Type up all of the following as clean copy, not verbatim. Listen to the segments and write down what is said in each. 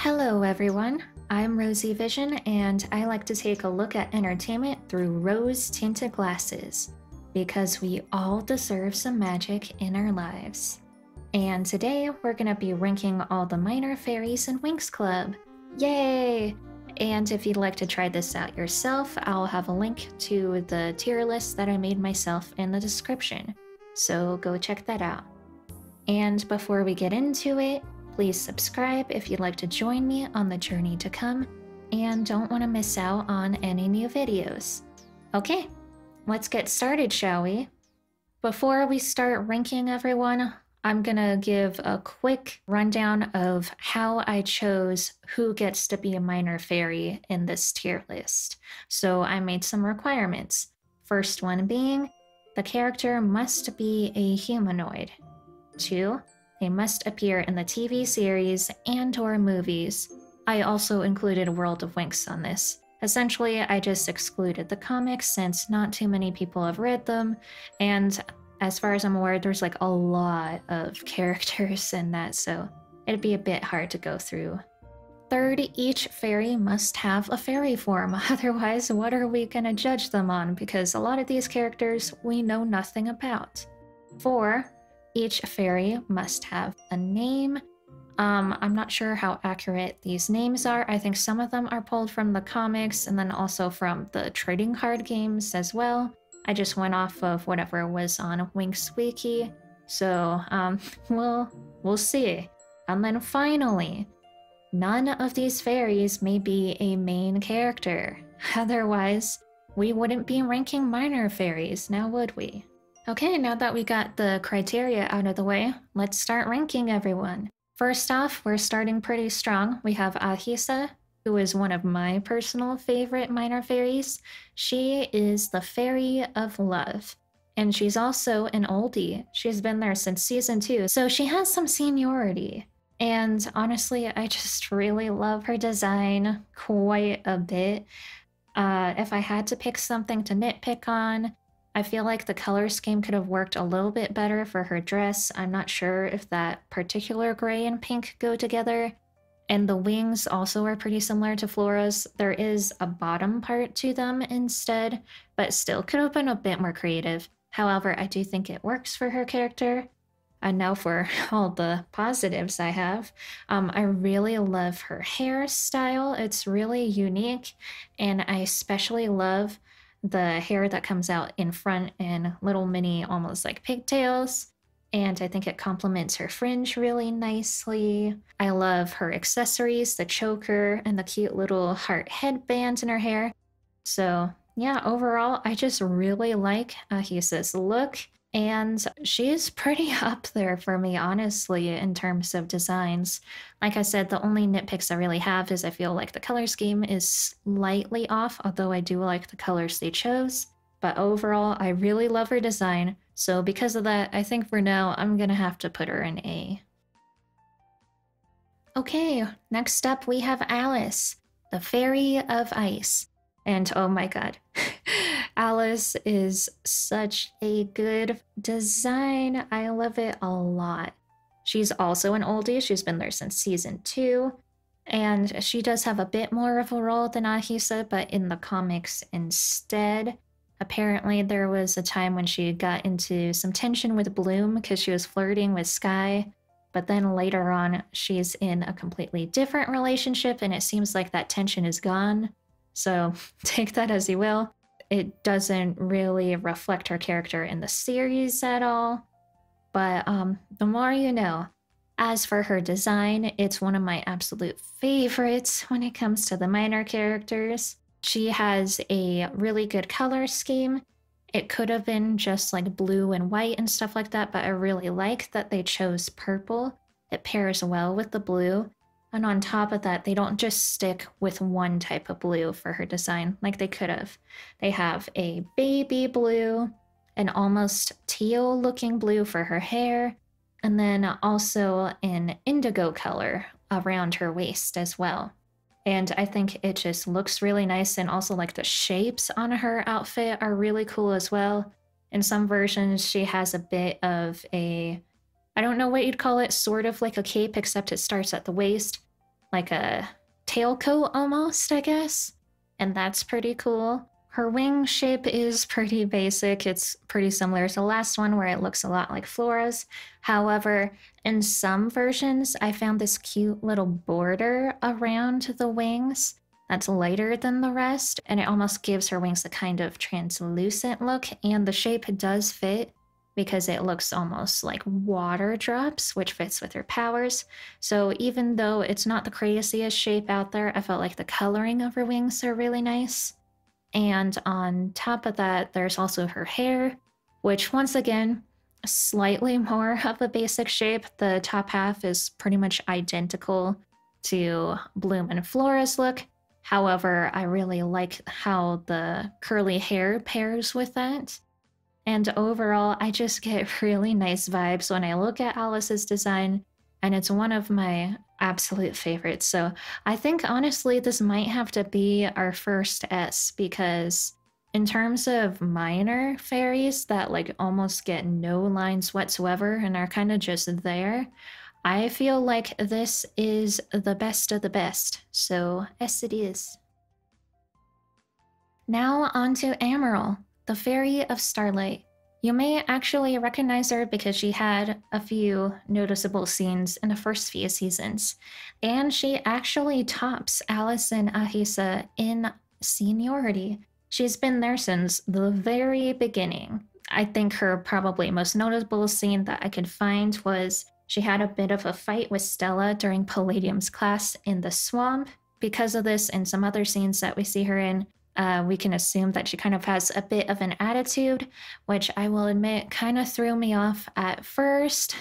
Hello, everyone. I'm Rosie Vision, and I like to take a look at entertainment through rose tinted glasses because we all deserve some magic in our lives. And today we're going to be ranking all the minor fairies in Winx Club. Yay! And if you'd like to try this out yourself, I'll have a link to the tier list that I made myself in the description. So go check that out. And before we get into it, please subscribe if you'd like to join me on the journey to come and don't want to miss out on any new videos. Okay, let's get started, shall we? Before we start ranking everyone, I'm gonna give a quick rundown of how I chose who gets to be a minor fairy in this tier list. So I made some requirements. First one being, the character must be a humanoid. 2, they must appear in the TV series and/or movies. I also included World of Winx on this. Essentially, I just excluded the comics since not too many people have read them, and as far as I'm aware, there's like a lot of characters in that, so it'd be a bit hard to go through. Third, each fairy must have a fairy form, otherwise what are we gonna judge them on, because a lot of these characters we know nothing about. 4, each fairy must have a name. I'm not sure how accurate these names are. I think some of them are pulled from the comics and then also from the trading card games as well. I just went off of whatever was on Winx Wiki, so we'll see. And then finally, none of these fairies may be a main character. Otherwise, we wouldn't be ranking minor fairies, now would we? Okay, now that we got the criteria out of the way, let's start ranking everyone. First off, we're starting pretty strong. We have Ahisa, who is one of my personal favorite minor fairies. She is the Fairy of Love, and she's also an oldie. She's been there since season 2, so she has some seniority. And honestly, I just really love her design quite a bit. If I had to pick something to nitpick on, I feel like the color scheme could have worked a little bit better for her dress. I'm not sure if that particular gray and pink go together. And the wings also are pretty similar to Flora's. There is a bottom part to them instead, but still could have been a bit more creative. However, I do think it works for her character. And now for all the positives I have. I really love her hairstyle. It's really unique, and I especially love the hair that comes out in front in little mini, almost like pigtails. And I think it complements her fringe really nicely. I love her accessories, the choker, and the cute little heart headband in her hair. So yeah, overall, I just really like Ahisa's look. And she's pretty up there for me, honestly, in terms of designs. Like I said, the only nitpicks I really have is I feel like the color scheme is slightly off, although I do like the colors they chose. But overall, I really love her design. So because of that, I think for now, I'm gonna have to put her in A. Okay, next up we have Alice, the Fairy of Ice. And oh my god, Alice is such a good design. I love it a lot. She's also an oldie. She's been there since season 2. And she does have a bit more of a role than Ahisa, but in the comics instead. Apparently there was a time when she got into some tension with Bloom because she was flirting with Sky. But then later on, she's in a completely different relationship and it seems like that tension is gone. So take that as you will. It doesn't really reflect her character in the series at all. But the more you know. As for her design, it's one of my absolute favorites when it comes to the minor characters. She has a really good color scheme. It could have been just like blue and white and stuff like that, but I really like that they chose purple. It pairs well with the blue. And on top of that, they don't just stick with one type of blue for her design like they could have. They have a baby blue, an almost teal looking blue for her hair, and then also an indigo color around her waist as well. And I think it just looks really nice, and also like the shapes on her outfit are really cool as well. In some versions, she has a bit of a, I don't know what you'd call it, sort of like a cape, except it starts at the waist. like a tailcoat almost, I guess. And that's pretty cool. Her wing shape is pretty basic. It's pretty similar to the last one where it looks a lot like Flora's. However, in some versions, I found this cute little border around the wings that's lighter than the rest, and it almost gives her wings a kind of translucent look, and the shape does fit because it looks almost like water drops, which fits with her powers. So even though it's not the craziest shape out there, I felt like the coloring of her wings are really nice. And on top of that, there's also her hair, which once again, slightly more of a basic shape. The top half is pretty much identical to Bloom and Flora's look. However, I really like how the curly hair pairs with that. And overall, I just get really nice vibes when I look at Alice's design, and it's one of my absolute favorites. So I think honestly, this might have to be our first S because in terms of minor fairies that like almost get no lines whatsoever and are kind of just there, I feel like this is the best of the best. So S it is. Now on to Amaryl, the Fairy of Starlight. You may actually recognize her because she had a few noticeable scenes in the first few seasons, and she actually tops Alice and Ahisa in seniority. She's been there since the very beginning. I think her probably most notable scene that I could find was she had a bit of a fight with Stella during Palladium's class in the swamp. Because of this and some other scenes that we see her in, we can assume that she kind of has a bit of an attitude, which I will admit kind of threw me off at first.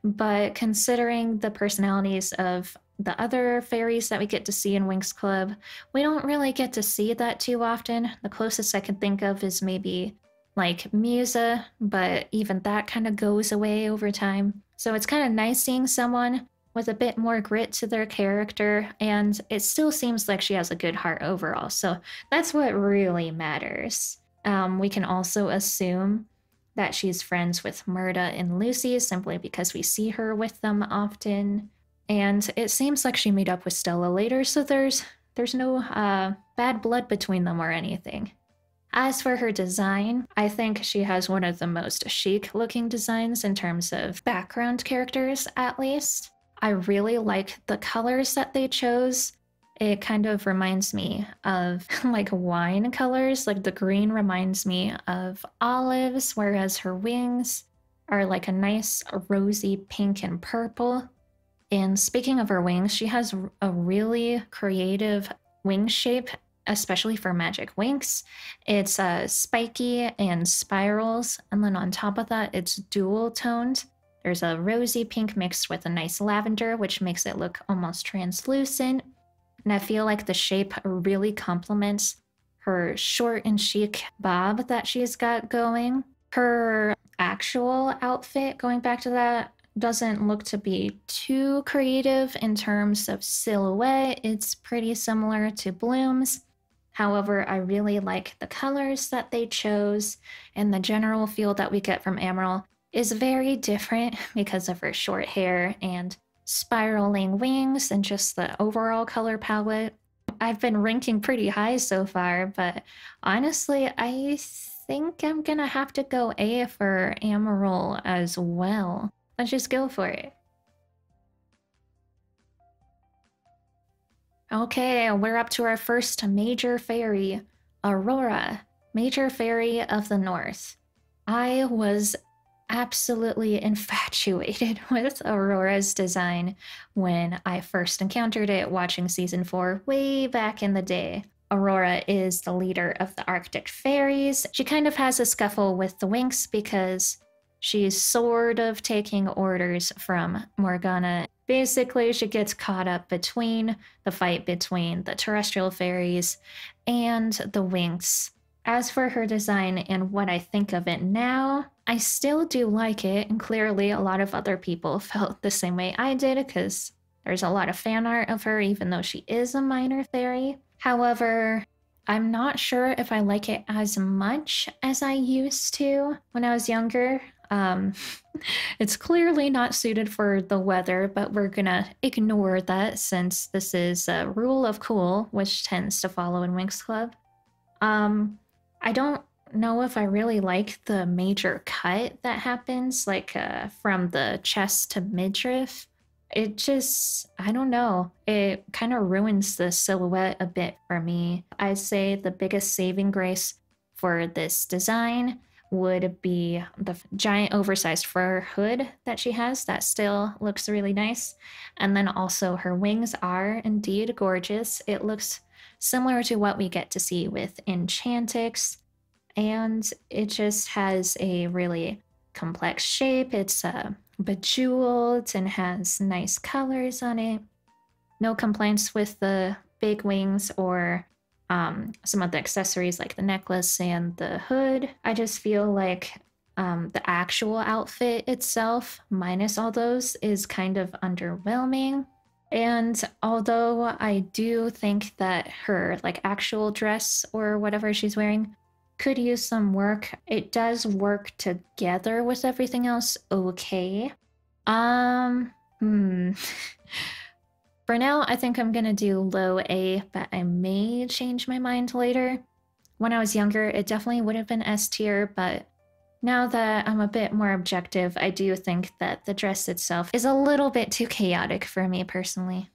But considering the personalities of the other fairies that we get to see in Winx Club, we don't really get to see that too often. The closest I can think of is maybe like Musa, but even that kind of goes away over time. So it's kind of nice seeing someone with a bit more grit to their character, and it still seems like she has a good heart overall. So that's what really matters. We can also assume that she's friends with Murda and Lucy simply because we see her with them often. And it seems like she made up with Stella later, so there's no bad blood between them or anything. As for her design, I think she has one of the most chic looking designs in terms of background characters, at least. I really like the colors that they chose. It kind of reminds me of like wine colors. Like the green reminds me of olives, whereas her wings are like a nice rosy pink and purple. And speaking of her wings, she has a really creative wing shape, especially for Magic Winx. It's spiky and spirals, and then on top of that, it's dual toned. There's a rosy pink mixed with a nice lavender, which makes it look almost translucent. And I feel like the shape really complements her short and chic bob that she's got going. Her actual outfit, going back to that, doesn't look to be too creative in terms of silhouette. It's pretty similar to Bloom's. However, I really like the colors that they chose, and the general feel that we get from Amaryl is very different because of her short hair and spiraling wings and just the overall color palette. I've been ranking pretty high so far, but honestly, I think I'm gonna have to go A for Amaryl as well. Let's just go for it. Okay, we're up to our first major fairy, Aurora, Major Fairy of the North. I was absolutely infatuated with Aurora's design when I first encountered it watching season 4 way back in the day. Aurora is the leader of the Arctic Fairies. She kind of has a scuffle with the Winx because she's sort of taking orders from Morgana. Basically, she gets caught up between the fight between the terrestrial fairies and the Winx. As for her design and what I think of it now, I still do like it, and clearly a lot of other people felt the same way I did because there's a lot of fan art of her even though she is a minor fairy. However, I'm not sure if I like it as much as I used to when I was younger. Um, it's clearly not suited for the weather, but we're gonna ignore that since this is a rule of cool, which tends to follow in Winx Club. Um, I don't know if I really like the major cut that happens, like from the chest to midriff. It just, I don't know, it kind of ruins the silhouette a bit for me. I'd say the biggest saving grace for this design would be the giant oversized fur hood that she has that still looks really nice. And then also her wings are indeed gorgeous. It looks similar to what we get to see with Enchantix, and it just has a really complex shape. It's bejeweled and has nice colors on it. No complaints with the big wings or some of the accessories like the necklace and the hood. I just feel like the actual outfit itself, minus all those, is kind of underwhelming. And although I do think that her like actual dress or whatever she's wearing could use some work, it does work together with everything else okay. Um, hmm. For now, I think I'm gonna do low A, but I may change my mind later. When I was younger, it definitely would have been S tier, but now that I'm a bit more objective, I do think that the dress itself is a little bit too chaotic for me personally.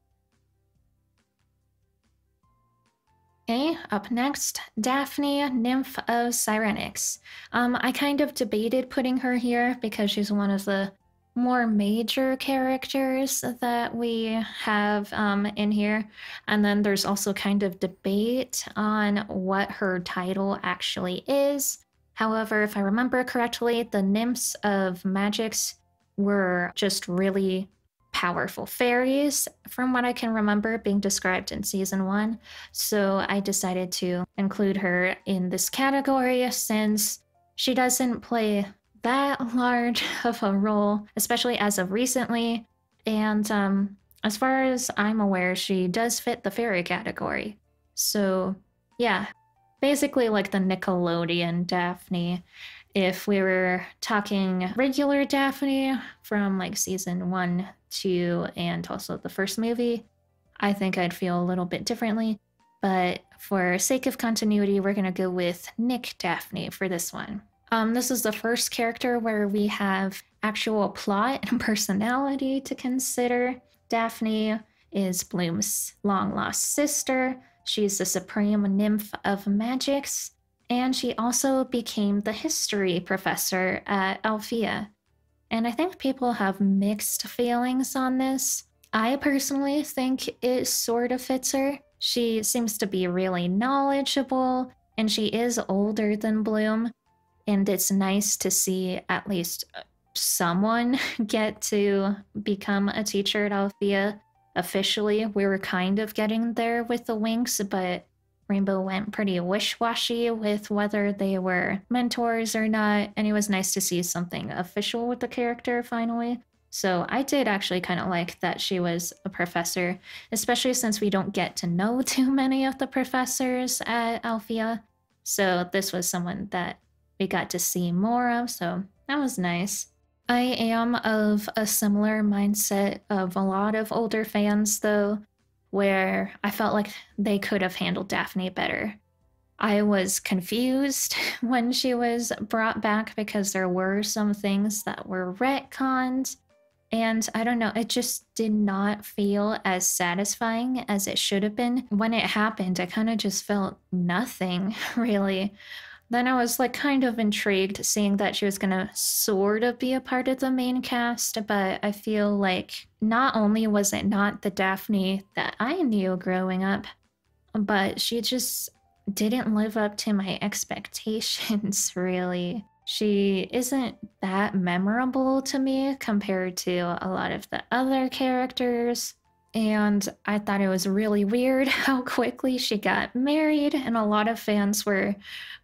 Okay, up next, Daphne, Nymph of Cyrenix. I kind of debated putting her here because she's one of the more major characters that we have in here. And then there's also kind of debate on what her title actually is. However, if I remember correctly, the Nymphs of Magix were just really powerful fairies, from what I can remember being described in season 1. So I decided to include her in this category since she doesn't play that large of a role, especially as of recently. And as far as I'm aware, she does fit the fairy category. So yeah, basically like the Nickelodeon Daphne. If we were talking regular Daphne from like season 1, 2, and also the first movie, I think I'd feel a little bit differently. But for sake of continuity, we're gonna go with Nick Daphne for this one. This is the first character where we have actual plot and personality to consider. Daphne is Bloom's long-lost sister. She's the supreme nymph of Magix, and she also became the history professor at Althea. And I think people have mixed feelings on this. I personally think it sort of fits her. She seems to be really knowledgeable, and she is older than Bloom. And it's nice to see at least someone get to become a teacher at Althea officially. We were kind of getting there with the Winx, but Rainbow went pretty wish-washy with whether they were mentors or not, and it was nice to see something official with the character finally. So I did actually kind of like that she was a professor, especially since we don't get to know too many of the professors at Althea. So this was someone that we got to see more of, so that was nice. I am of a similar mindset of a lot of older fans though, where I felt like they could have handled Daphne better. I was confused when she was brought back because there were some things that were retconned, and I don't know, it just did not feel as satisfying as it should have been. When it happened, I kind of just felt nothing, really. Then I was like kind of intrigued seeing that she was gonna sort of be a part of the main cast, but I feel like not only was it not the Daphne that I knew growing up, but she just didn't live up to my expectations, really. She isn't that memorable to me compared to a lot of the other characters. And I thought it was really weird how quickly she got married, and a lot of fans were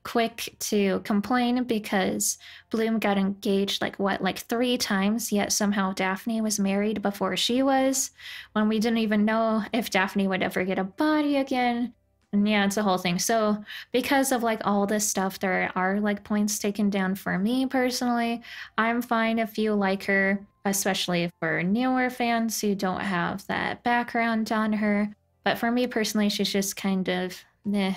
quick to complain because Bloom got engaged like 3 times, yet somehow Daphne was married before she was, when we didn't even know if Daphne would ever get a body again. And yeah, it's a whole thing. So because of like all this stuff, there are like points taken down for me personally. I'm fine if you like her, especially for newer fans who don't have that background on her. But for me personally, she's just kind of meh.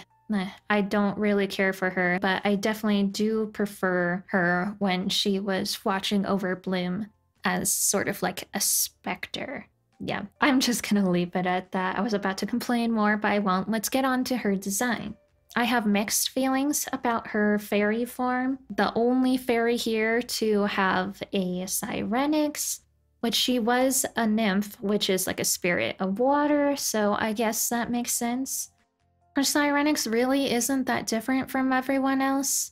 I don't really care for her, but I definitely do prefer her when she was watching over Bloom as sort of like a specter. Yeah, I'm just gonna leave it at that. I was about to complain more, but I won't. Let's get on to her design. I have mixed feelings about her fairy form. The only fairy here to have a Cyrenix, which she was a nymph, which is like a spirit of water, so I guess that makes sense. Her Cyrenix really isn't that different from everyone else.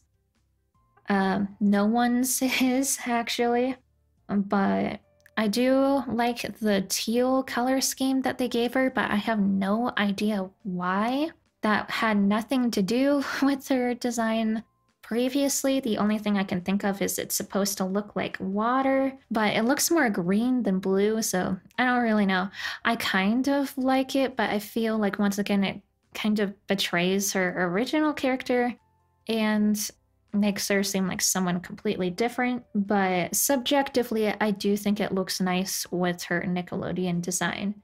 No one's is, actually. But I do like the teal color scheme that they gave her, but I have no idea why. That had nothing to do with her design previously. The only thing I can think of is it's supposed to look like water, but it looks more green than blue, so I don't really know. I kind of like it, but I feel like once again it kind of betrays her original character and makes her seem like someone completely different. But subjectively, I do think it looks nice with her Nickelodeon design.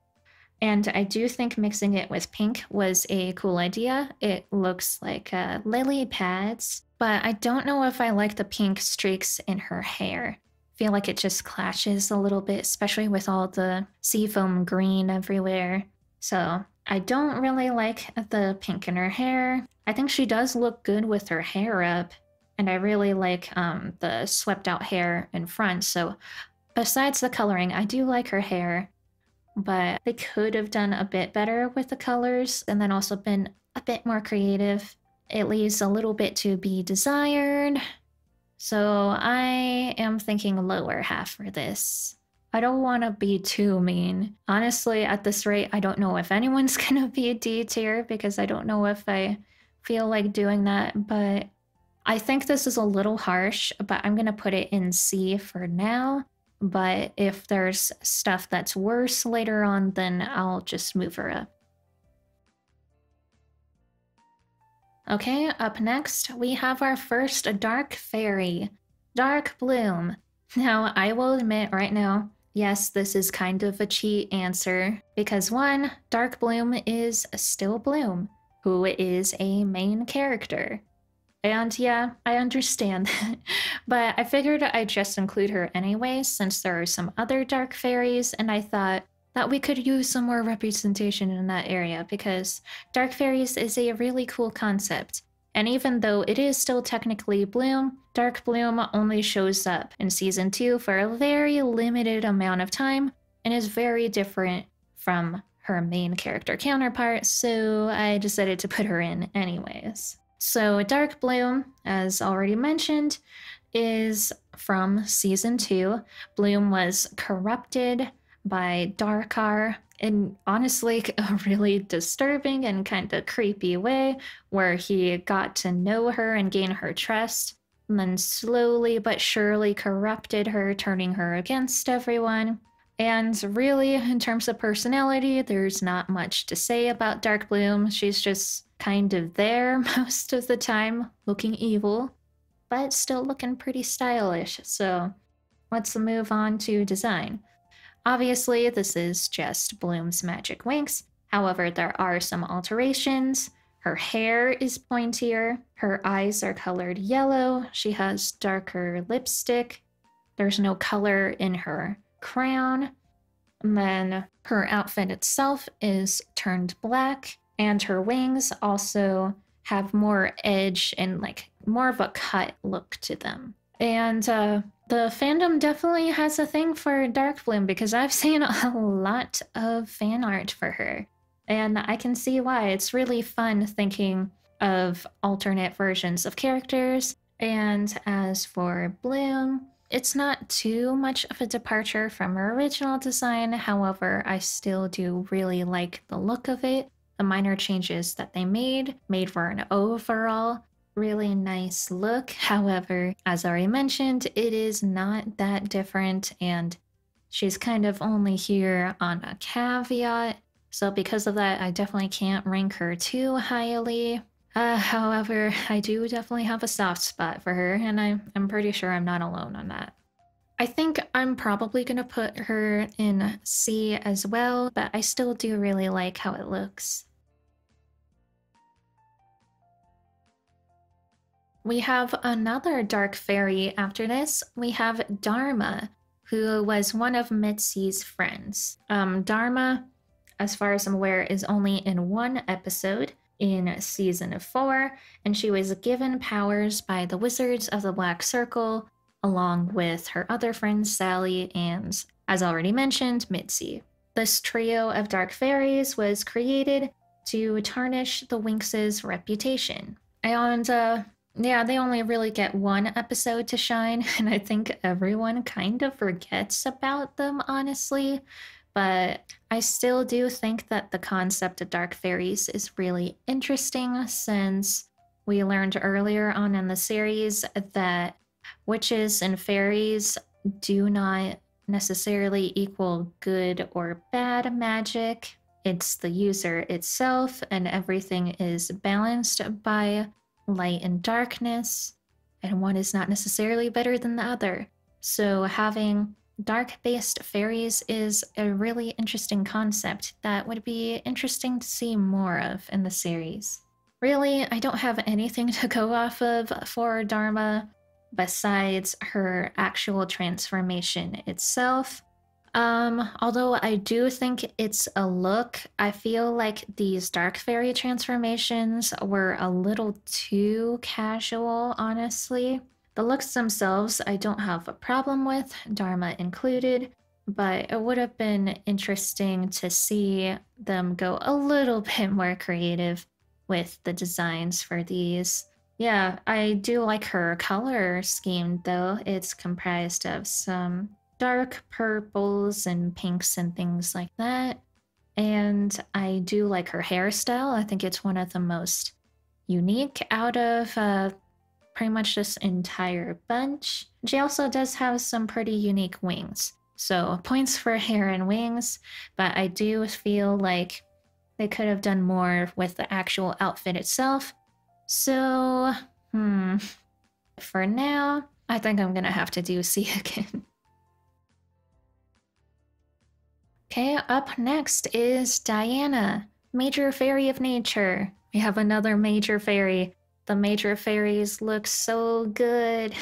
And I do think mixing it with pink was a cool idea. It looks like lily pads, but I don't know if I like the pink streaks in her hair. I feel like it just clashes a little bit, especially with all the seafoam green everywhere. So I don't really like the pink in her hair. I think she does look good with her hair up, and I really like the swept out hair in front. So besides the coloring, I do like her hair, but they could have done a bit better with the colors and then also been a bit more creative. It leaves a little bit to be desired. So I am thinking lower half for this. I don't want to be too mean. Honestly, at this rate, I don't know if anyone's gonna be a D tier because I don't know if I feel like doing that, but I think this is a little harsh, but I'm gonna put it in C for now. But if there's stuff that's worse later on, then I'll just move her up. Okay, up next, we have our first dark fairy, Dark Bloom. Now, I will admit right now, yes, this is kind of a cheat answer, because one, Dark Bloom is still Bloom, who is a main character. And yeah, I understand that, but I figured I'd just include her anyway since there are some other dark fairies, and I thought that we could use some more representation in that area because dark fairies is a really cool concept. And even though it is still technically Bloom, Dark Bloom only shows up in Season 2 for a very limited amount of time and is very different from her main character counterpart, so I decided to put her in anyways. So Dark Bloom, as already mentioned, is from Season 2. Bloom was corrupted by Darkar in honestly a really disturbing and kind of creepy way, where he got to know her and gain her trust, and then slowly but surely corrupted her, turning her against everyone. And really, in terms of personality, there's not much to say about Dark Bloom. She's just kind of there most of the time, looking evil, but still looking pretty stylish. So let's move on to design. Obviously, this is just Bloom's magic wings. However, there are some alterations. Her hair is pointier. Her eyes are colored yellow. She has darker lipstick. There's no color in her crown. And then her outfit itself is turned black, and her wings also have more edge and like more of a cut look to them. And the fandom definitely has a thing for Dark Bloom because I've seen a lot of fan art for her. And I can see why. It's really fun thinking of alternate versions of characters. And as for Bloom, it's not too much of a departure from her original design. However, I still do really like the look of it. The minor changes that they made for an overall really nice look. However, as already mentioned, it is not that different, and she's kind of only here on a caveat. So because of that, I definitely can't rank her too highly. However, I do definitely have a soft spot for her, and I'm pretty sure I'm not alone on that. I think I'm probably gonna put her in C as well, but I still do really like how it looks. We have another dark fairy after this. We have Dharma, who was one of Mitzi's friends. Dharma, as far as I'm aware, is only in one episode in season 4, and she was given powers by the Wizards of the Black Circle, along with her other friends Sally and, as already mentioned, Mitzi. This trio of dark fairies was created to tarnish the Winx's reputation. And yeah, they only really get one episode to shine, and I think everyone kind of forgets about them, honestly. But I still do think that the concept of dark fairies is really interesting, since we learned earlier on in the series that witches and fairies do not necessarily equal good or bad magic. It's the user itself, and everything is balanced by light and darkness, and one is not necessarily better than the other. So having dark-based fairies is a really interesting concept that would be interesting to see more of in the series. Really, I don't have anything to go off of for Dharma besides her actual transformation itself. Although I do think it's a look, I feel like these dark fairy transformations were a little too casual, honestly. The looks themselves I don't have a problem with, Dharma included, but it would have been interesting to see them go a little bit more creative with the designs for these. Yeah, I do like her color scheme though. It's comprised of some dark purples and pinks and things like that. And I do like her hairstyle. I think it's one of the most unique out of pretty much this entire bunch. She also does have some pretty unique wings. So points for hair and wings, but I do feel like they could have done more with the actual outfit itself. So, for now, I think I'm gonna have to do C again. Okay, up next is Diana, Major Fairy of Nature. We have another Major Fairy. The Major Fairies look so good.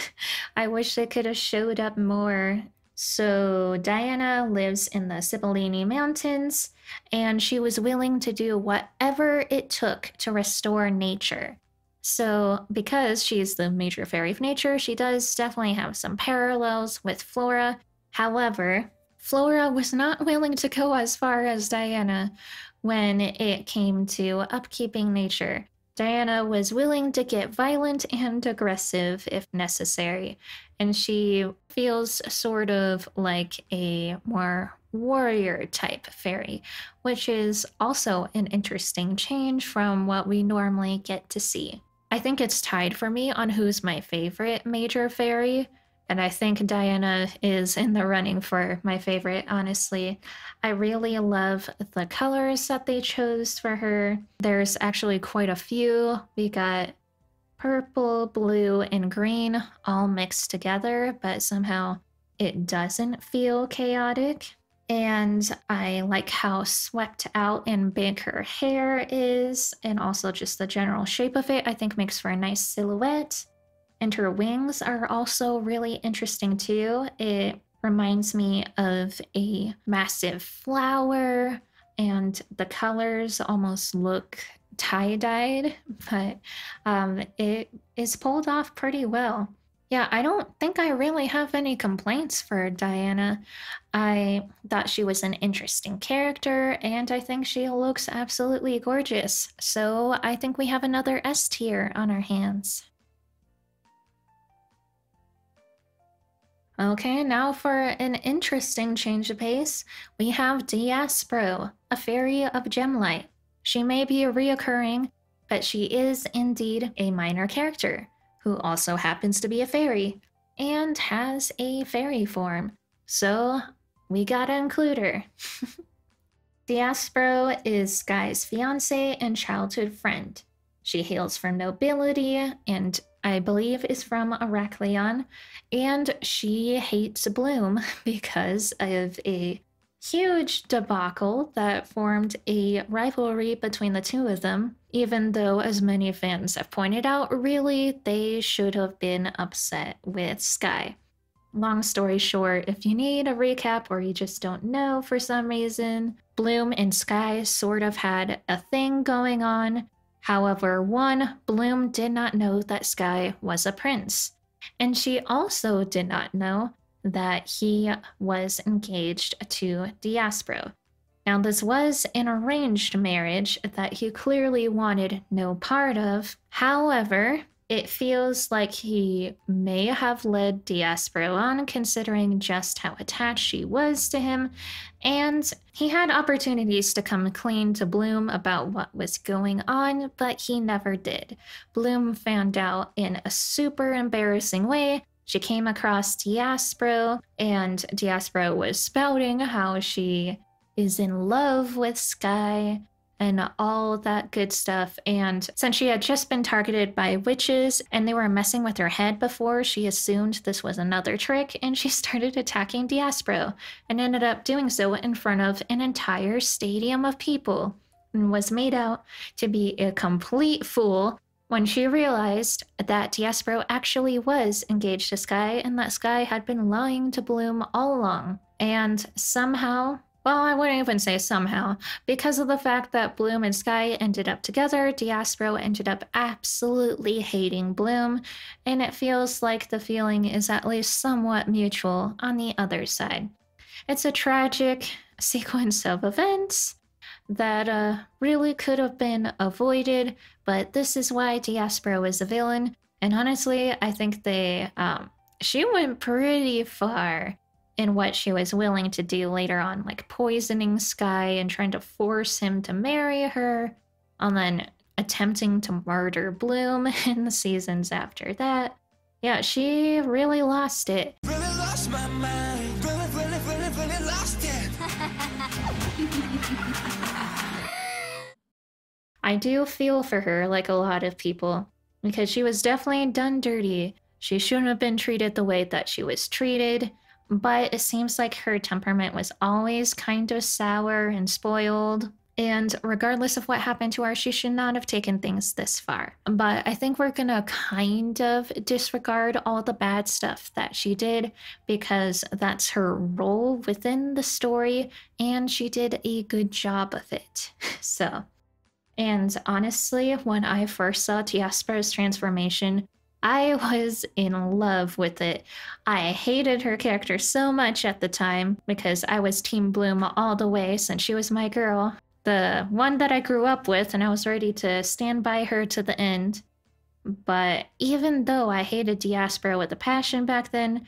I wish they could have showed up more. So Diana lives in the Cipollini Mountains, and she was willing to do whatever it took to restore nature. So because she's the Major Fairy of Nature, she does definitely have some parallels with Flora. However, Flora was not willing to go as far as Diana when it came to upkeeping nature. Diana was willing to get violent and aggressive if necessary, and she feels sort of like a more warrior type fairy, which is also an interesting change from what we normally get to see. I think it's tied for me on who's my favorite major fairy, and I think Diana is in the running for my favorite, honestly. I really love the colors that they chose for her. There's actually quite a few. We got purple, blue, and green all mixed together, but somehow it doesn't feel chaotic. And I like how swept out and big her hair is, and also just the general shape of it, I think makes for a nice silhouette. And her wings are also really interesting too. It reminds me of a massive flower, and the colors almost look tie-dyed, but it is pulled off pretty well. Yeah, I don't think I really have any complaints for Diana. I thought she was an interesting character, and I think she looks absolutely gorgeous. So I think we have another S tier on our hands. Okay, now for an interesting change of pace, we have Diaspro, a fairy of Gemlight. She may be a reoccurring, but she is indeed a minor character, who also happens to be a fairy, and has a fairy form. So we gotta include her. Diaspro is Sky's fiance and childhood friend. She hails from nobility and I believe is from Heraklion, and she hates Bloom because of a huge debacle that formed a rivalry between the two of them, even though, as many fans have pointed out, really they should have been upset with Sky. Long story short, if you need a recap or you just don't know for some reason, Bloom and Sky sort of had a thing going on. However, one, Bloom did not know that Sky was a prince. And she also did not know that he was engaged to Diaspro. Now, this was an arranged marriage that he clearly wanted no part of. However, it feels like he may have led Diaspro on, considering just how attached she was to him, and he had opportunities to come clean to Bloom about what was going on, but he never did. Bloom found out in a super embarrassing way. She came across Diaspro, and Diaspro was spouting how she is in love with Sky and all that good stuff. And since she had just been targeted by witches and they were messing with her head before, she assumed this was another trick and she started attacking Diaspro and ended up doing so in front of an entire stadium of people and was made out to be a complete fool when she realized that Diaspro actually was engaged to Sky and that Sky had been lying to Bloom all along. And somehow, well, I wouldn't even say somehow. Because of the fact that Bloom and Sky ended up together, Diaspro ended up absolutely hating Bloom, and it feels like the feeling is at least somewhat mutual on the other side. It's a tragic sequence of events that really could have been avoided, but this is why Diaspro is a villain, and honestly, I think she went pretty far in what she was willing to do later on, like poisoning Sky and trying to force him to marry her, and then attempting to murder Bloom in the seasons after that. Yeah, she really lost it. Really lost my mind. Really lost it. I do feel for her like a lot of people, because she was definitely done dirty. She shouldn't have been treated the way that she was treated. But it seems like her temperament was always kind of sour and spoiled. And regardless of what happened to her, she should not have taken things this far. But I think we're gonna kind of disregard all the bad stuff that she did because that's her role within the story and she did a good job of it. So, and honestly, when I first saw Diaspro's transformation, I was in love with it. I hated her character so much at the time because I was Team Bloom all the way since she was my girl, the one that I grew up with, and I was ready to stand by her to the end. But even though I hated Diaspora with a passion back then,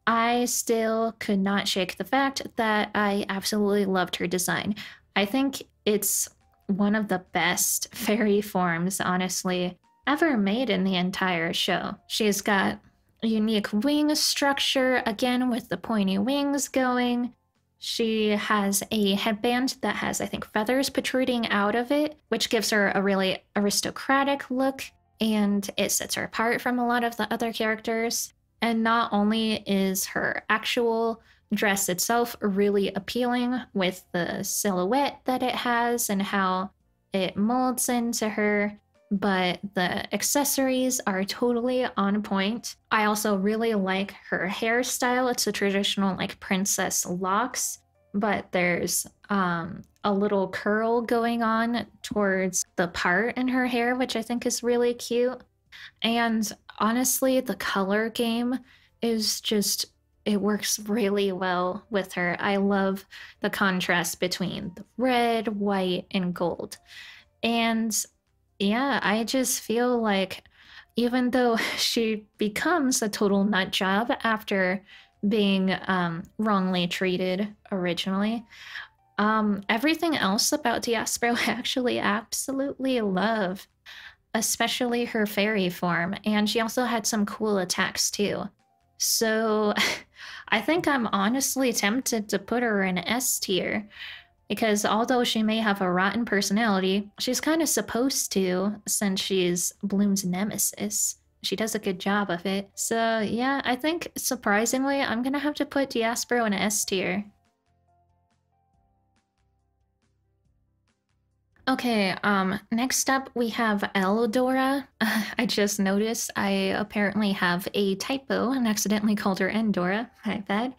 I still could not shake the fact that I absolutely loved her design. I think it's one of the best fairy forms, honestly, ever made in the entire show. She's got a unique wing structure, again with the pointy wings going. She has a headband that has, I think, feathers protruding out of it, which gives her a really aristocratic look, and it sets her apart from a lot of the other characters. And not only is her actual dress itself really appealing with the silhouette that it has and how it molds into her, but the accessories are totally on point. I also really like her hairstyle. It's a traditional like princess locks, but there's a little curl going on towards the part in her hair, which I think is really cute. And honestly, the color game is just, it works really well with her. I love the contrast between the red, white, and gold. And yeah, I just feel like even though she becomes a total nut job after being wrongly treated originally, everything else about Diaspro I actually absolutely love, especially her fairy form. And she also had some cool attacks too. So I think I'm honestly tempted to put her in S tier. Because although she may have a rotten personality, she's kind of supposed to, since she's Bloom's nemesis. She does a good job of it. So yeah, I think surprisingly, I'm gonna have to put Diaspro in S tier. Okay, next up we have Eldora. I just noticed I apparently have a typo and accidentally called her Endora. My bad.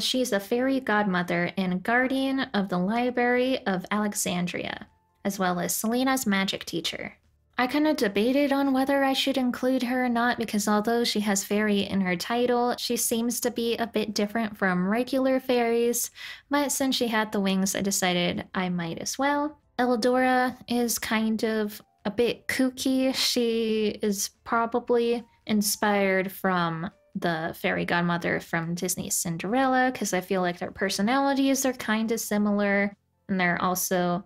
She's a fairy godmother and guardian of the Library of Alexandria, as well as Selena's magic teacher. I kind of debated on whether I should include her or not because although she has fairy in her title, she seems to be a bit different from regular fairies, but since she had the wings, I decided I might as well. Eldora is kind of a bit kooky. She is probably inspired from the fairy godmother from Disney's Cinderella because I feel like their personalities are kind of similar and they're also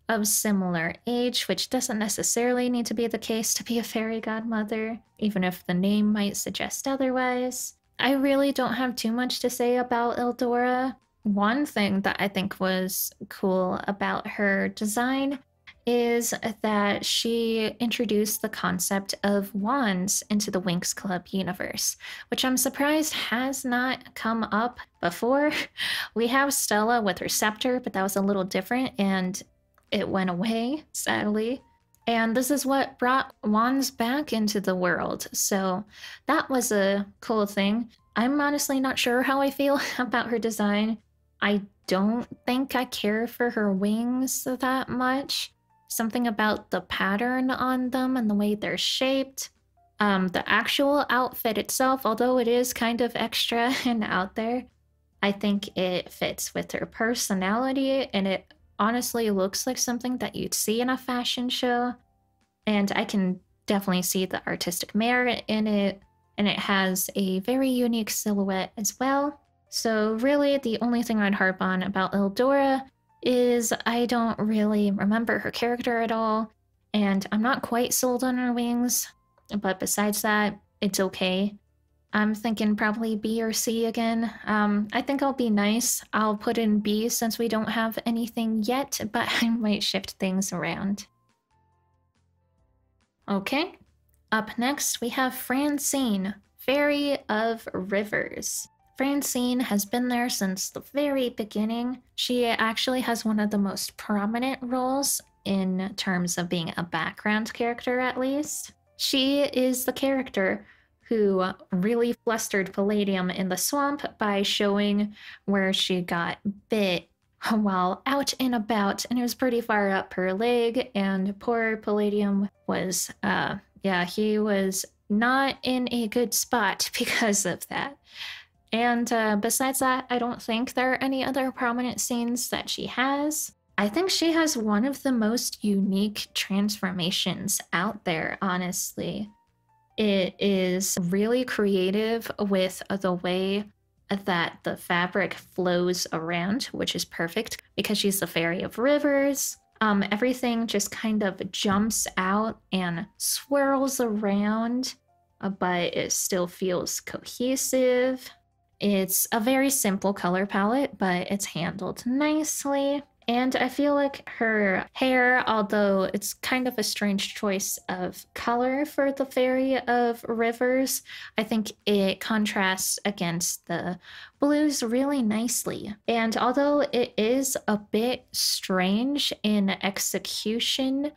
of similar age, which doesn't necessarily need to be the case to be a fairy godmother, even if the name might suggest otherwise. I really don't have too much to say about Eldora. One thing that I think was cool about her design is that she introduced the concept of wands into the Winx Club universe, which I'm surprised has not come up before. We have Stella with her scepter, but that was a little different and it went away, sadly. And this is what brought wands back into the world, so that was a cool thing. I'm honestly not sure how I feel about her design. I don't think I care for her wings that much. Something about the pattern on them and the way they're shaped. The actual outfit itself, although it is kind of extra and out there, I think it fits with her personality and it honestly looks like something that you'd see in a fashion show. And I can definitely see the artistic merit in it, and it has a very unique silhouette as well. So really the only thing I'd harp on about Eldora is I don't really remember her character at all, and I'm not quite sold on her wings, but besides that, it's okay. I'm thinking probably B or C again. I think I'll be nice. I'll put in B since we don't have anything yet, but I might shift things around. Okay, up next we have Francine, Fairy of Rivers. Francine has been there since the very beginning. She actually has one of the most prominent roles in terms of being a background character, at least. She is the character who really flustered Palladium in the swamp by showing where she got bit while out and about, and it was pretty far up her leg, and poor Palladium was, he was not in a good spot because of that. And besides that, I don't think there are any other prominent scenes that she has. I think she has one of the most unique transformations out there, honestly. It is really creative with the way that the fabric flows around, which is perfect because she's the Fairy of Rivers. Everything just kind of jumps out and swirls around, but it still feels cohesive. It's a very simple color palette, but it's handled nicely. And I feel like her hair, although it's kind of a strange choice of color for the Fairy of Rivers, I think it contrasts against the blues really nicely. And although it is a bit strange in execution,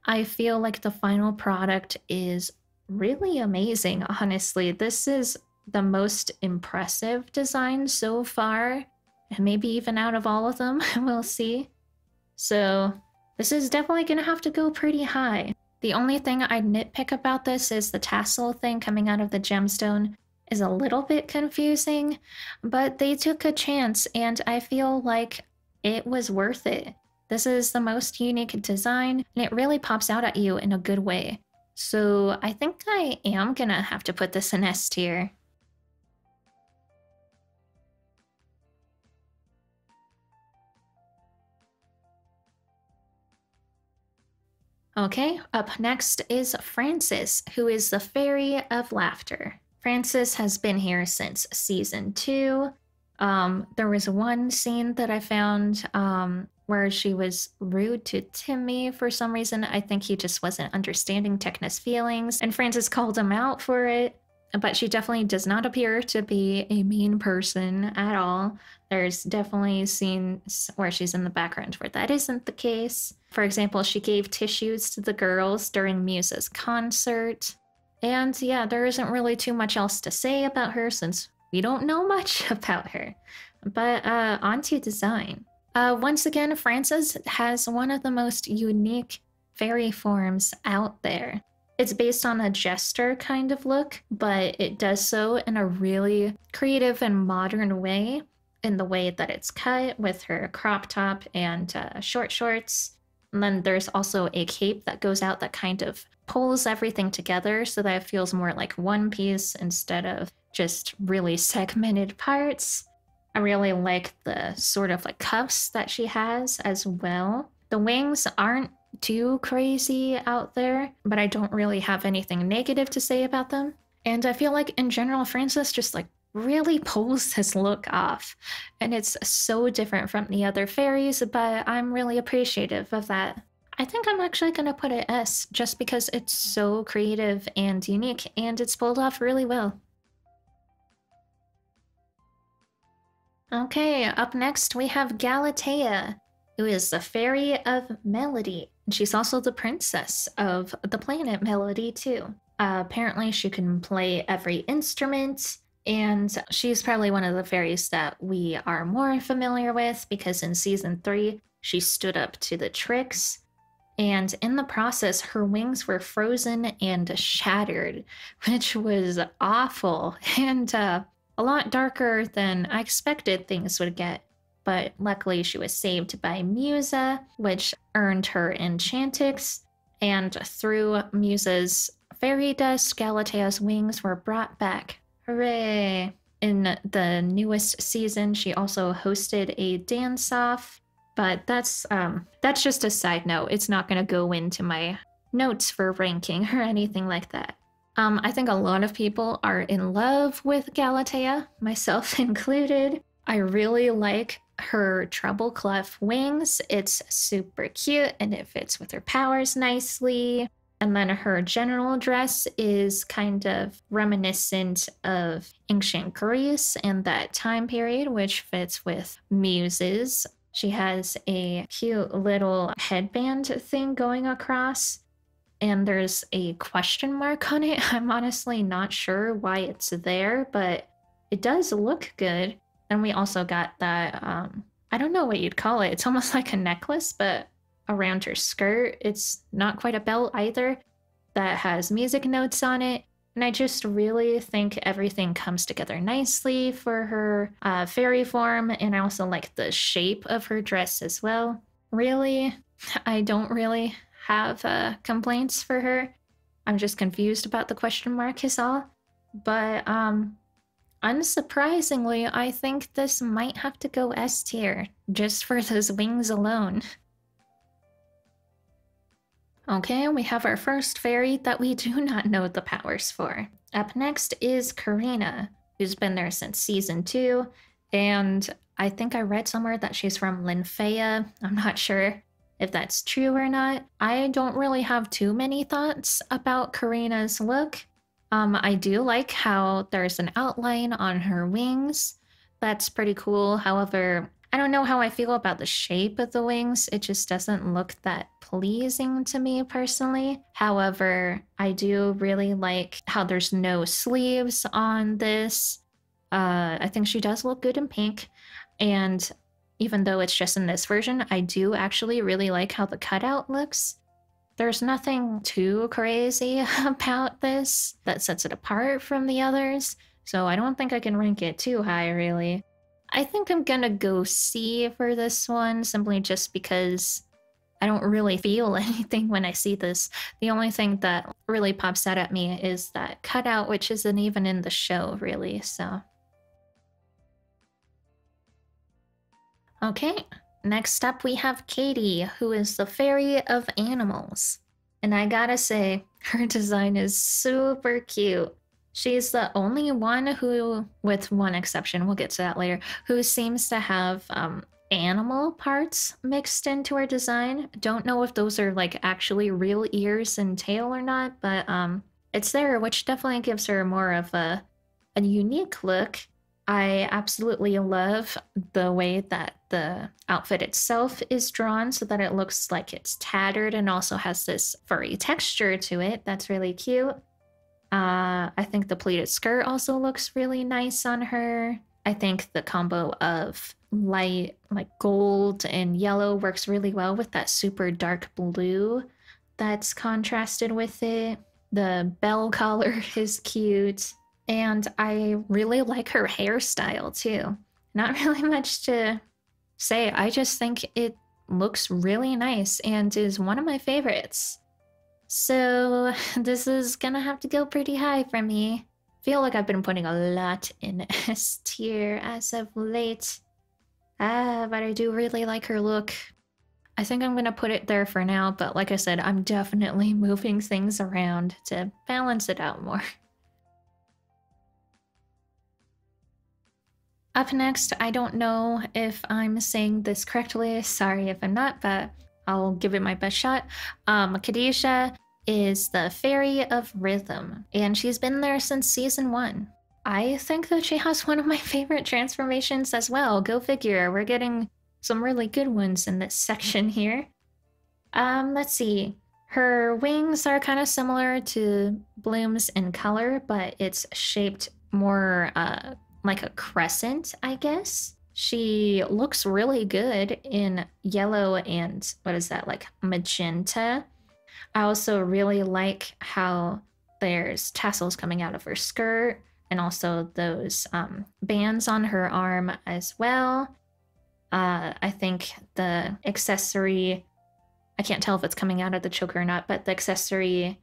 I feel like the final product is really amazing, honestly. This is the most impressive design so far, and maybe even out of all of them, we'll see. So this is definitely gonna have to go pretty high. The only thing I'd nitpick about this is the tassel thing coming out of the gemstone is a little bit confusing, but they took a chance and I feel like it was worth it. This is the most unique design and it really pops out at you in a good way. So I think I am gonna have to put this in S tier. Okay, up next is Frances, who is the Fairy of Laughter. Frances has been here since season 2. There was one scene that I found where she was rude to Timmy for some reason. I think he just wasn't understanding Techna's feelings, and Francis called him out for it. But she definitely does not appear to be a mean person at all. There's definitely scenes where she's in the background where that isn't the case. For example, she gave tissues to the girls during Musa's concert. And yeah, there isn't really too much else to say about her since we don't know much about her. But on to design. Once again, Frances has one of the most unique fairy forms out there. It's based on a jester kind of look, but it does so in a really creative and modern way, in the way that it's cut with her crop top and short shorts. And then there's also a cape that goes out that kind of pulls everything together so that it feels more like one piece instead of just really segmented parts. I really like the sort of like cuffs that she has as well. The wings aren't too crazy out there, but I don't really have anything negative to say about them. And I feel like in general, Frances just like really pulls this look off. And it's so different from the other fairies, but I'm really appreciative of that. I think I'm actually going to put it S just because it's so creative and unique and it's pulled off really well. Okay, up next we have Galatea, who is the fairy of melody. And she's also the princess of the planet Melody too. Apparently she can play every instrument, and she's probably one of the fairies that we are more familiar with because in season 3 she stood up to the tricks, and in the process her wings were frozen and shattered, which was awful and a lot darker than I expected things would get. But luckily she was saved by Musa, which earned her Enchantix, and through Musa's fairy dust, Galatea's wings were brought back. Hooray! In the newest season, she also hosted a dance-off, but that's just a side note. It's not going to go into my notes for ranking or anything like that. I think a lot of people are in love with Galatea, myself included. I really like her treble clef wings. It's super cute and it fits with her powers nicely. And then her general dress is kind of reminiscent of ancient Greece and that time period, which fits with Muses. She has a cute little headband thing going across, and there's a question mark on it. I'm honestly not sure why it's there, but it does look good. And we also got that, I don't know what you'd call it. It's almost like a necklace, but around her skirt. It's not quite a belt either, that has music notes on it. And I just really think everything comes together nicely for her fairy form. And I also like the shape of her dress as well. Really, I don't really have complaints for her. I'm just confused about the question mark is all. But unsurprisingly, I think this might have to go S tier, just for those wings alone. Okay, we have our first fairy that we do not know the powers for. Up next is Karina, who's been there since season 2, and I think I read somewhere that she's from Linfea. I'm not sure if that's true or not. I don't really have too many thoughts about Karina's look. I do like how there's an outline on her wings. That's pretty cool. However, I don't know how I feel about the shape of the wings. It just doesn't look that pleasing to me personally. However, I do really like how there's no sleeves on this. I think she does look good in pink. And even though it's just in this version, I do actually really like how the cutout looks. There's nothing too crazy about this that sets it apart from the others, so I don't think I can rank it too high, really. I think I'm gonna go C for this one, simply just because I don't really feel anything when I see this. The only thing that really pops out at me is that cutout, which isn't even in the show, really, so. Okay, next up we have Katie, who is the fairy of animals. And I gotta say, her design is super cute. She's the only one who, with one exception, we'll get to that later, who seems to have animal parts mixed into her design. Don't know if those are like actually real ears and tail or not, but it's there, which definitely gives her more of a unique look. I absolutely love the way that the outfit itself is drawn so that it looks like it's tattered and also has this furry texture to it. That's really cute. I think the pleated skirt also looks really nice on her. I think the combo of light, like gold and yellow, works really well with that super dark blue that's contrasted with it. The bell collar is cute. And I really like her hairstyle too. Not really much to say. I just think it looks really nice and is one of my favorites. So this is gonna have to go pretty high for me. Feel like I've been putting a lot in S tier as of late. But I do really like her look. I think I'm gonna put it there for now, but like I said, I'm definitely moving things around to balance it out more. Up next, I don't know if I'm saying this correctly, sorry if I'm not, but I'll give it my best shot. Khadijah is the Fairy of Rhythm, and she's been there since season 1. I think that she has one of my favorite transformations as well. Go figure, we're getting some really good ones in this section here. Let's see. Her wings are kind of similar to Bloom's in color, but it's shaped more like a crescent, I guess. She looks really good in yellow and what is that, like magenta. I also really like how there's tassels coming out of her skirt and also those bands on her arm as well. I think the accessory, I can't tell if it's coming out of the choker or not, but the accessory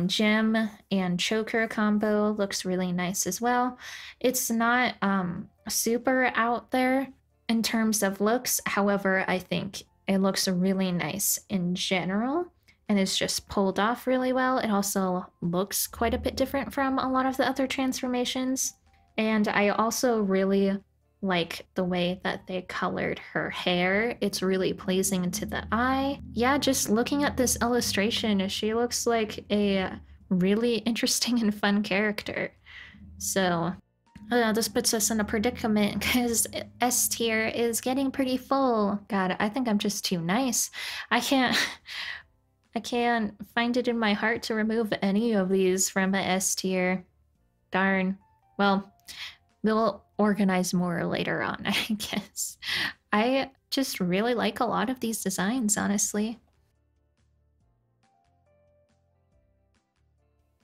gem and choker combo looks really nice as well. It's not super out there in terms of looks. However, I think it looks really nice in general and it's just pulled off really well. It also looks quite a bit different from a lot of the other transformations. And I also really like the way that they colored her hair. It's really pleasing to the eye. Yeah, just looking at this illustration, she looks like a really interesting and fun character. So this puts us in a predicament because S tier is getting pretty full. God, I think I'm just too nice. I can't find it in my heart to remove any of these from a S tier. Darn. Well, we'll organize more later on, I guess. I just really like a lot of these designs, honestly.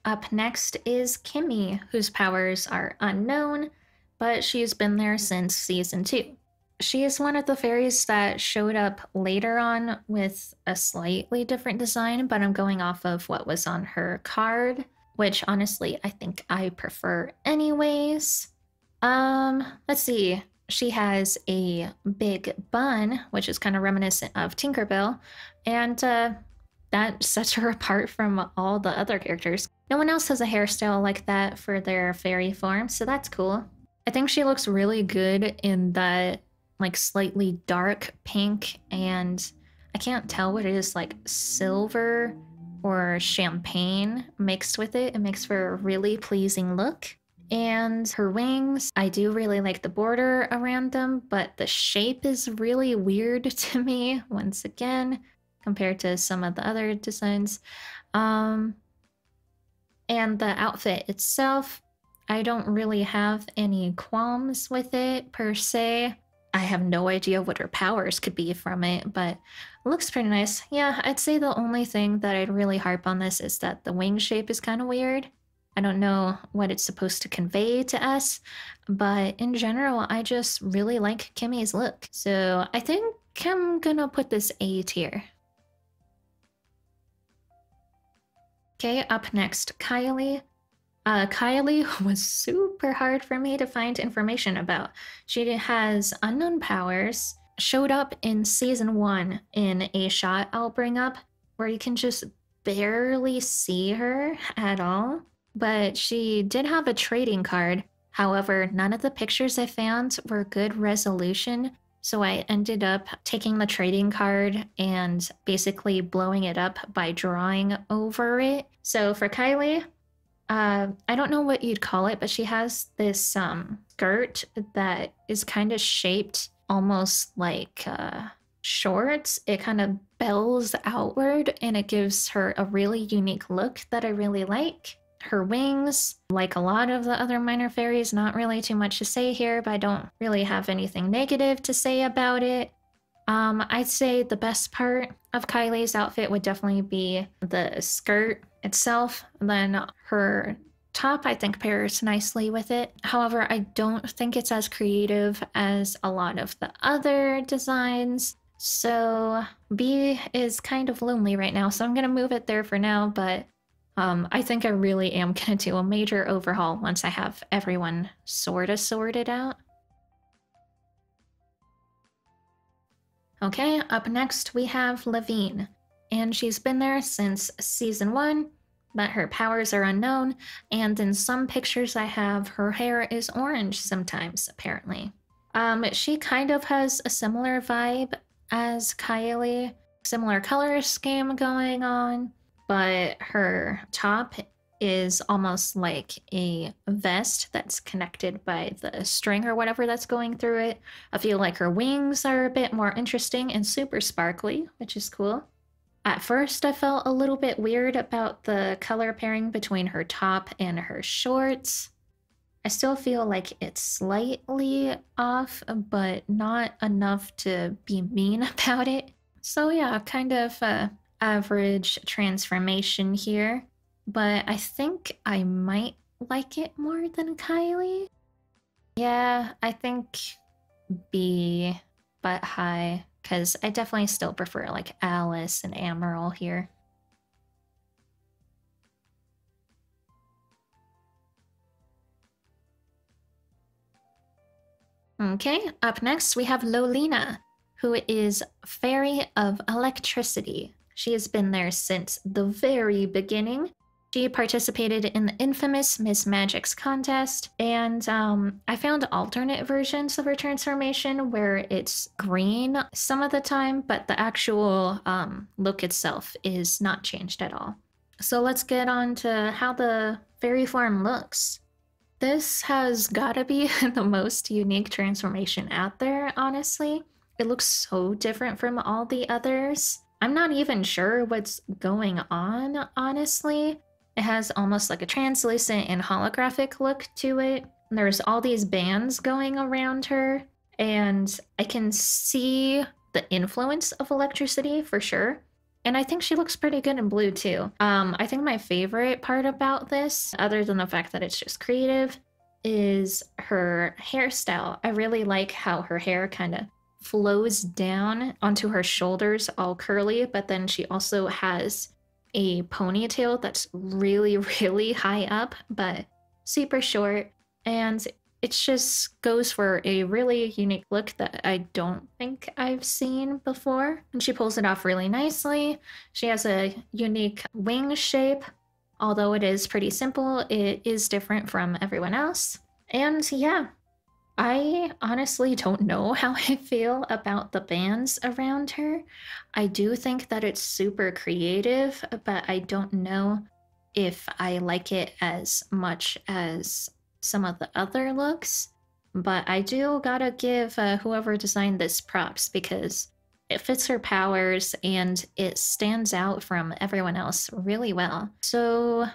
Up next is Kimmy, whose powers are unknown, but she's been there since season 2. She is one of the fairies that showed up later on with a slightly different design, but I'm going off of what was on her card, which honestly I think I prefer anyways. Let's see. She has a big bun, which is kind of reminiscent of Tinkerbell, and that sets her apart from all the other characters. No one else has a hairstyle like that for their fairy form, so that's cool. I think she looks really good in that like slightly dark pink, and I can't tell what it is, like silver or champagne mixed with it. It makes for a really pleasing look. And her wings, I do really like the border around them, but the shape is really weird to me, once again, compared to some of the other designs. And the outfit itself, I don't really have any qualms with it per se. I have no idea what her powers could be from it, but it looks pretty nice. Yeah, I'd say the only thing that I'd really harp on this is that the wing shape is kind of weird. I don't know what it's supposed to convey to us, but in general, I just really like Kimmy's look. So I think I'm gonna put this A tier. Okay, up next, Kylie. Kylie was super hard for me to find information about. She has unknown powers, showed up in season 1 in a shot I'll bring up, where you can just barely see her at all. but she did have a trading card. However, none of the pictures I found were good resolution, so I ended up taking the trading card and basically blowing it up by drawing over it. So for Kylie, I don't know what you'd call it, but she has this skirt that is kind of shaped almost like shorts. It kind of bells outward and it gives her a really unique look that I really like. Her wings, like a lot of the other minor fairies, not really too much to say here, but I don't really have anything negative to say about it. I'd say the best part of Kylie's outfit would definitely be the skirt itself. And then her top, I think, pairs nicely with it. However, I don't think it's as creative as a lot of the other designs. So B is kind of lonely right now, so I'm gonna move it there for now, but I think I really am gonna do a major overhaul once I have everyone sorta sorted out. Okay, up next we have Levine, and she's been there since season 1, but her powers are unknown, and in some pictures I have, her hair is orange sometimes, apparently. She kind of has a similar vibe as Kylie, similar color scheme going on, but her top is almost like a vest that's connected by the string or whatever that's going through it. I feel like her wings are a bit more interesting and super sparkly, which is cool. At first, I felt a little bit weird about the color pairing between her top and her shorts. I still feel like it's slightly off, but not enough to be mean about it. So yeah, kind of average transformation here, but I think I might like it more than Kylie. Yeah, I think B, but high, because I definitely still prefer like Alice and Amaryl here. Okay, up next we have Lolina, who is Fairy of Electricity. She has been there since the very beginning. She participated in the infamous Miss Magic's contest, and I found alternate versions of her transformation where it's green some of the time, but the actual look itself is not changed at all. So let's get on to how the fairy form looks. This has gotta be the most unique transformation out there, honestly. It looks so different from all the others. I'm not even sure what's going on, honestly. It has almost like a translucent and holographic look to it. There's all these bands going around her, and I can see the influence of electricity for sure. And I think she looks pretty good in blue too. I think my favorite part about this, other than the fact that it's just creative, is her hairstyle. I really like how her hair kind of flows down onto her shoulders all curly, but then she also has a ponytail that's really, really high up, but super short. And it just goes for a really unique look that I don't think I've seen before. And she pulls it off really nicely. She has a unique wing shape. Although it is pretty simple, it is different from everyone else. And yeah, I honestly don't know how I feel about the bands around her. I do think that it's super creative, but I don't know if I like it as much as some of the other looks. But I do gotta give whoever designed this props because it fits her powers and it stands out from everyone else really well. So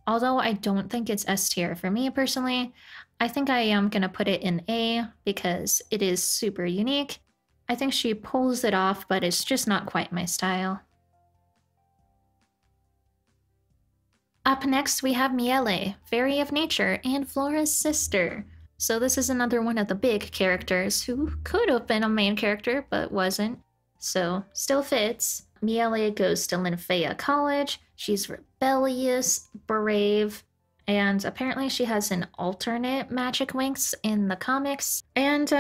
although I don't think it's S tier for me personally, I think I am gonna put it in A because it is super unique. I think she pulls it off, but it's just not quite my style. Up next, we have Miele, Fairy of Nature, and Flora's sister. So this is another one of the big characters who could have been a main character, but wasn't. So, still fits. Miele goes to Lynfea College. She's rebellious, brave, and apparently she has an alternate magic wings in the comics. And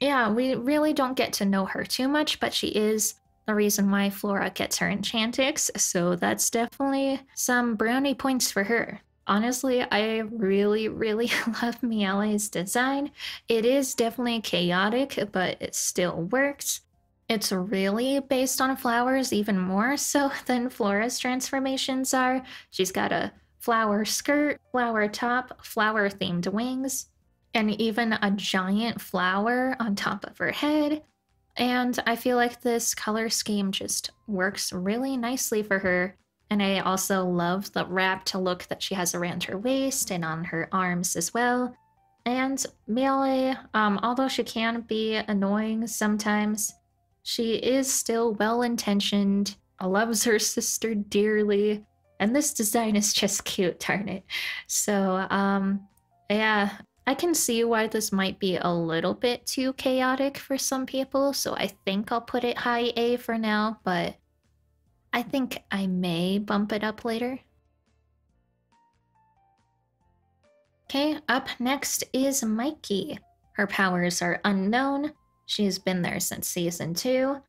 yeah, we really don't get to know her too much, but she is the reason why Flora gets her enchantix, so that's definitely some brownie points for her. Honestly, I really, really love Miele's design. It is definitely chaotic, but it still works. It's really based on flowers, even more so than Flora's transformations are. She's got a flower skirt, flower top, flower themed wings, and even a giant flower on top of her head. And I feel like this color scheme just works really nicely for her. And I also love the wrapped look that she has around her waist and on her arms as well. And Miele, although she can be annoying sometimes, she is still well intentioned, loves her sister dearly, and this design is just cute, darn it. So, yeah, I can see why this might be a little bit too chaotic for some people, so I think I'll put it high A for now, but I think I may bump it up later. Okay, up next is Mikey. Her powers are unknown. She's been there since season 2,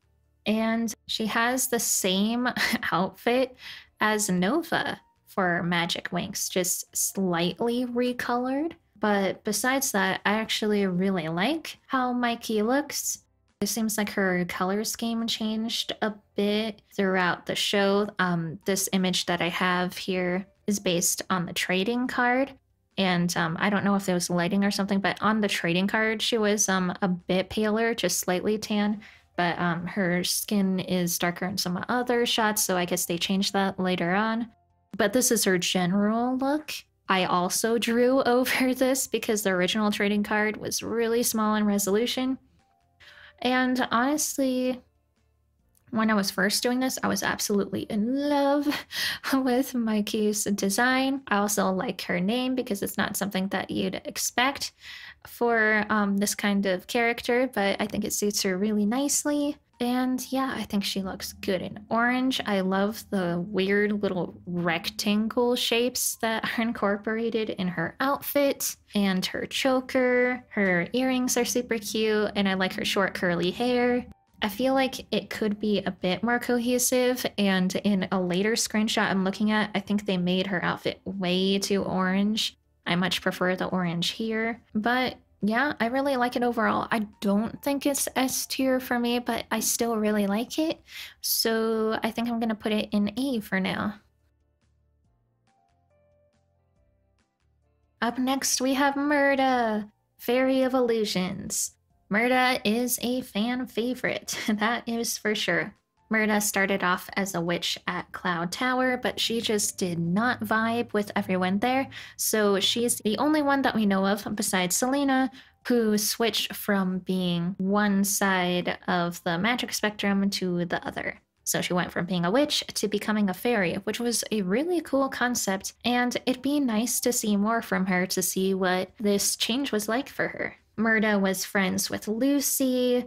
and she has the same outfit as Nova for Magic Wings, just slightly recolored. But besides that, I actually really like how Mikey looks. It seems like her color scheme changed a bit throughout the show. This image that I have here is based on the trading card. And I don't know if there was lighting or something, but on the trading card, she was a bit paler, just slightly tan. But her skin is darker in some other shots, so I guess they changed that later on. But this is her general look. I also drew over this because the original trading card was really small in resolution. And honestly, when I was first doing this, I was absolutely in love with Mikey's design. I also like her name because it's not something that you'd expect for this kind of character, but I think it suits her really nicely. And yeah, I think she looks good in orange. I love the weird little rectangle shapes that are incorporated in her outfit and her choker. Her earrings are super cute, and I like her short curly hair. I feel like it could be a bit more cohesive, and in a later screenshot I'm looking at, I think they made her outfit way too orange. I much prefer the orange here, but yeah, I really like it overall. I don't think it's S tier for me, but I still really like it. So I think I'm gonna put it in A for now. Up next, we have Murda, Fairy of Illusions. Murda is a fan favorite, that is for sure. Murda started off as a witch at Cloud Tower, but she just did not vibe with everyone there, so she's the only one that we know of besides Selena who switched from being one side of the magic spectrum to the other. So she went from being a witch to becoming a fairy, which was a really cool concept, and it'd be nice to see more from her to see what this change was like for her. Murda was friends with Lucy.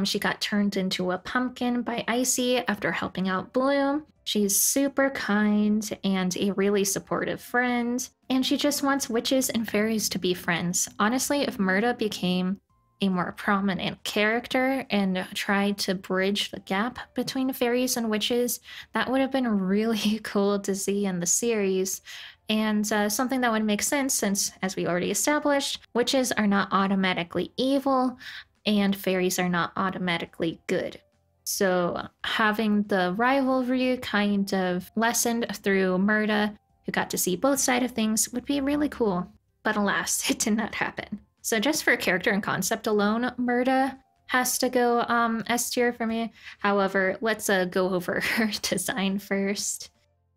She got turned into a pumpkin by Icy after helping out Bloom. She's super kind and a really supportive friend. And she just wants witches and fairies to be friends. Honestly, if Murda became a more prominent character and tried to bridge the gap between fairies and witches, that would have been really cool to see in the series. And something that would make sense since, as we already established, witches are not automatically evil and fairies are not automatically good. So having the rivalry kind of lessened through Murda, who got to see both sides of things, would be really cool. But alas, it did not happen. So just for character and concept alone, Murda has to go S tier for me. However, let's go over her design first.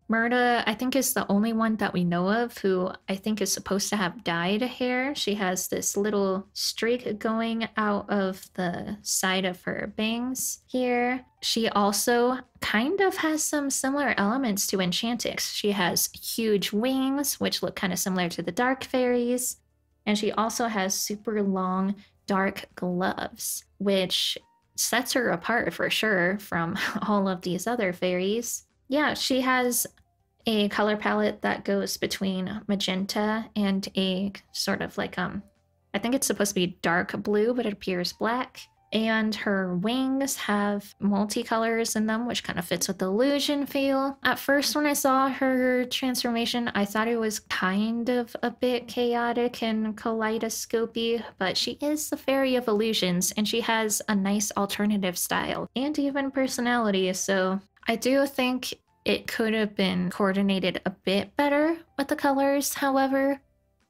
Murda, I think, is the only one that we know of who I think is supposed to have dyed hair. She has this little streak going out of the side of her bangs here. She also kind of has some similar elements to Enchantix. She has huge wings, which look kind of similar to the Dark Fairies. And she also has super long, dark gloves, which sets her apart for sure from all of these other fairies. Yeah, she has a color palette that goes between magenta and a sort of like I think it's supposed to be dark blue, but it appears black. And her wings have multicolors in them, which kind of fits with the illusion feel. At first, when I saw her transformation, I thought it was kind of a bit chaotic and kaleidoscopy, but she is the Fairy of Illusions, and she has a nice alternative style and even personality, so I do think it could have been coordinated a bit better with the colors, however.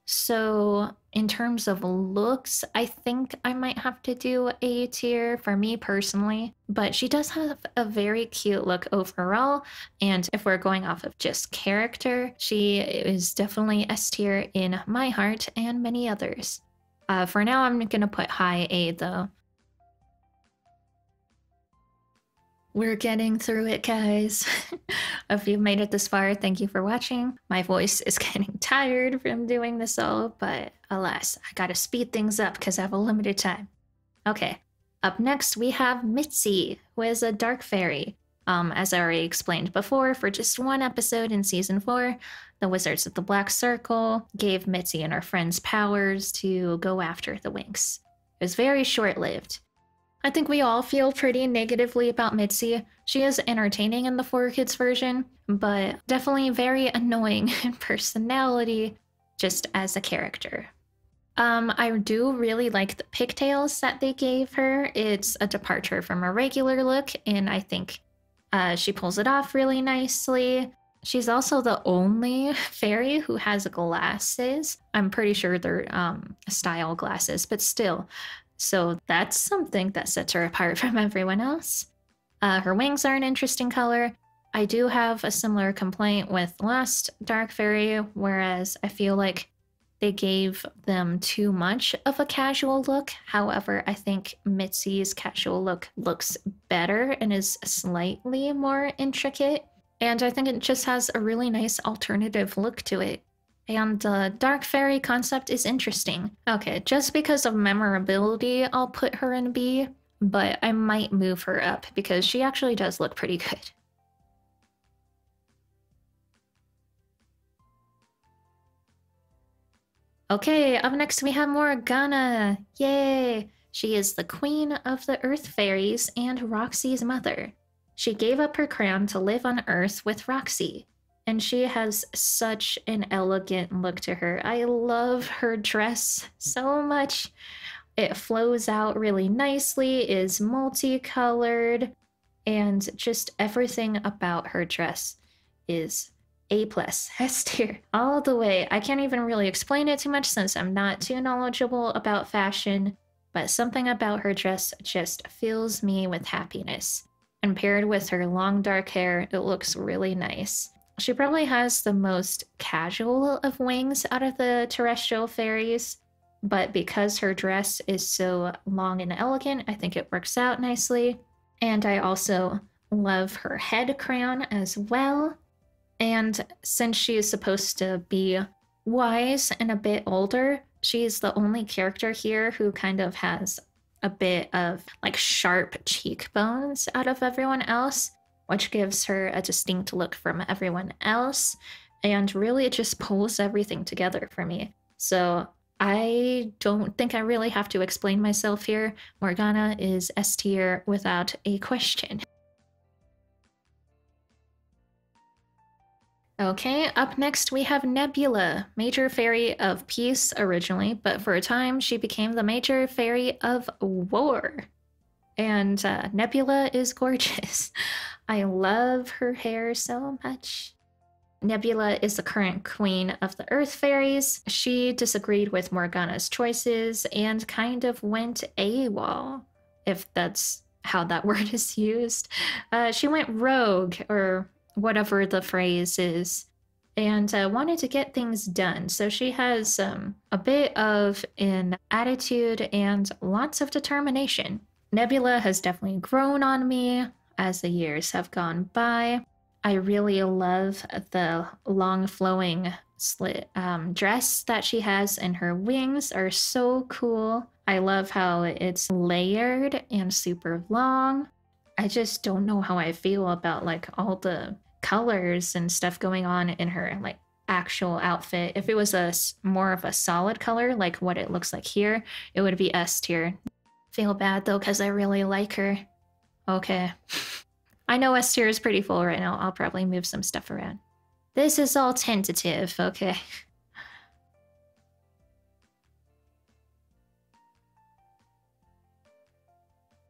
So, in terms of looks, I think I might have to do A tier for me personally, but she does have a very cute look overall. And if we're going off of just character, she is definitely S tier in my heart and many others. For now, I'm gonna put high A though. We're getting through it, guys. If you've made it this far, thank you for watching. My voice is getting tired from doing this all, but alas, I gotta speed things up because I have a limited time. Okay, up next we have Mitzi, who is a dark fairy. As I already explained before, for just one episode in season 4, the Wizards of the Black Circle gave Mitzi and her friends powers to go after the Winx. It was very short-lived. I think we all feel pretty negatively about Mitzi. She is entertaining in the 4Kids version, but definitely very annoying in personality, just as a character. I do really like the pigtails that they gave her. It's a departure from a regular look, and I think she pulls it off really nicely. She's also the only fairy who has glasses. I'm pretty sure they're style glasses, but still. So that's something that sets her apart from everyone else. Her wings are an interesting color. I do have a similar complaint with last Dark Fairy, whereas I feel like they gave them too much of a casual look. However, I think Mitzi's casual look looks better and is slightly more intricate. And I think it just has a really nice alternative look to it. And the Dark Fairy concept is interesting. Okay, just because of memorability, I'll put her in B, but I might move her up because she actually does look pretty good. Okay, up next we have Morgana. Yay! She is the queen of the Earth Fairies and Roxy's mother. She gave up her crown to live on Earth with Roxy. And she has such an elegant look to her. I love her dress so much. It flows out really nicely, is multicolored, and just everything about her dress is A+, S tier, all the way. I can't even really explain it too much since I'm not too knowledgeable about fashion, but something about her dress just fills me with happiness. And paired with her long dark hair, it looks really nice. She probably has the most casual of wings out of the terrestrial fairies, but because her dress is so long and elegant, I think it works out nicely. And I also love her head crown as well. And since she is supposed to be wise and a bit older, she's the only character here who kind of has a bit of like sharp cheekbones out of everyone else, which gives her a distinct look from everyone else, and really it just pulls everything together for me. So I don't think I really have to explain myself here. Morgana is S tier without a question. Okay, up next we have Nebula, Major Fairy of Peace originally, but for a time she became the Major Fairy of War. And Nebula is gorgeous. I love her hair so much. Nebula is the current queen of the Earth Fairies. She disagreed with Morgana's choices and kind of went AWOL, if that's how that word is used. She went rogue, or whatever the phrase is, and wanted to get things done. So she has a bit of an attitude and lots of determination. Nebula has definitely grown on me as the years have gone by. I really love the long flowing slit dress that she has, and her wings are so cool. I love how it's layered and super long. I just don't know how I feel about like all the colors and stuff going on in her like actual outfit. If it was more of a solid color like what it looks like here, it would be S tier. Feel bad though, because I really like her. Okay. I know S tier is pretty full right now. I'll probably move some stuff around. This is all tentative, okay.